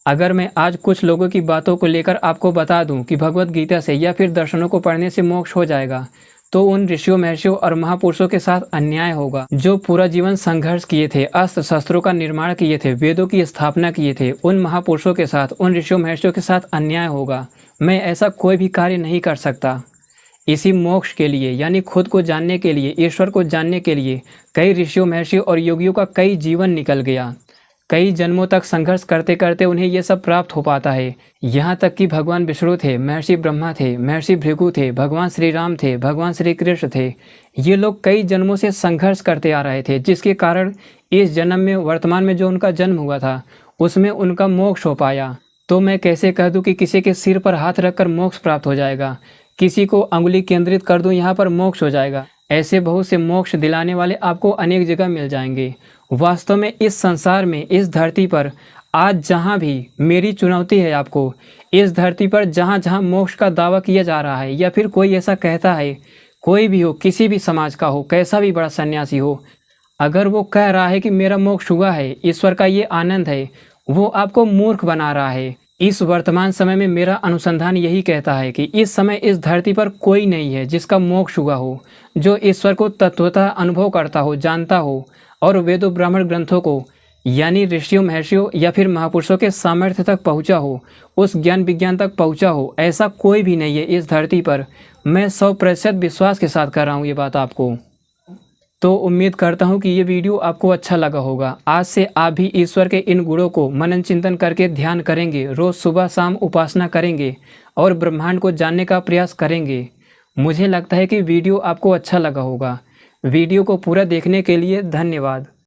अगर मैं आज कुछ लोगों की बातों को लेकर आपको बता दूं कि भगवत गीता से या फिर दर्शनों को पढ़ने से मोक्ष हो जाएगा, तो उन ऋषियों महर्षियों और महापुरुषों के साथ अन्याय होगा, जो पूरा जीवन संघर्ष किए थे, अस्त्र शस्त्रों का निर्माण किए थे, वेदों की स्थापना किए थे। उन महापुरुषों के साथ, उन ऋषियों महर्षियों के साथ अन्याय होगा। मैं ऐसा कोई भी कार्य नहीं कर सकता। इसी मोक्ष के लिए, यानी खुद को जानने के लिए, ईश्वर को जानने के लिए कई ऋषियों महर्षियों और योगियों का कई जीवन निकल गया। कई जन्मों तक संघर्ष करते करते उन्हें ये सब प्राप्त हो पाता है। यहाँ तक कि भगवान विष्णु थे, महर्षि ब्रह्मा थे, महर्षि भृगु थे, भगवान श्री राम थे, भगवान श्री कृष्ण थे। ये लोग कई जन्मों से संघर्ष करते आ रहे थे, जिसके कारण इस जन्म में, वर्तमान में जो उनका जन्म हुआ था, उसमें उनका मोक्ष हो पाया। तो मैं कैसे कह दूँ कि किसी के सिर पर हाथ रखकर मोक्ष प्राप्त हो जाएगा, किसी को अंगुली केंद्रित कर दूँ यहाँ पर मोक्ष हो जाएगा। ऐसे बहुत से मोक्ष दिलाने वाले आपको अनेक जगह मिल जाएंगे। वास्तव में इस संसार में, इस धरती पर आज जहाँ भी मेरी चुनौती है आपको, इस धरती पर जहाँ जहाँ मोक्ष का दावा किया जा रहा है या फिर कोई ऐसा कहता है, कोई भी हो, किसी भी समाज का हो, कैसा भी बड़ा सन्यासी हो, अगर वो कह रहा है कि मेरा मोक्ष हुआ है, ईश्वर का ये आनंद है, वो आपको मूर्ख बना रहा है। इस वर्तमान समय में मेरा अनुसंधान यही कहता है कि इस समय इस धरती पर कोई नहीं है जिसका मोक्ष हुआ हो, जो ईश्वर को तत्वतः अनुभव करता हो, जानता हो और वेदों ब्राह्मण ग्रंथों को, यानी ऋषियों महर्षियों या फिर महापुरुषों के सामर्थ्य तक पहुंचा हो, उस ज्ञान विज्ञान तक पहुंचा हो। ऐसा कोई भी नहीं है इस धरती पर। मैं 100% विश्वास के साथ कर रहा हूँ ये बात आपको। तो उम्मीद करता हूँ कि ये वीडियो आपको अच्छा लगा होगा। आज से आप भी ईश्वर के इन गुणों को मनन चिंतन करके ध्यान करेंगे, रोज़ सुबह शाम उपासना करेंगे और ब्रह्मांड को जानने का प्रयास करेंगे। मुझे लगता है कि वीडियो आपको अच्छा लगा होगा। वीडियो को पूरा देखने के लिए धन्यवाद।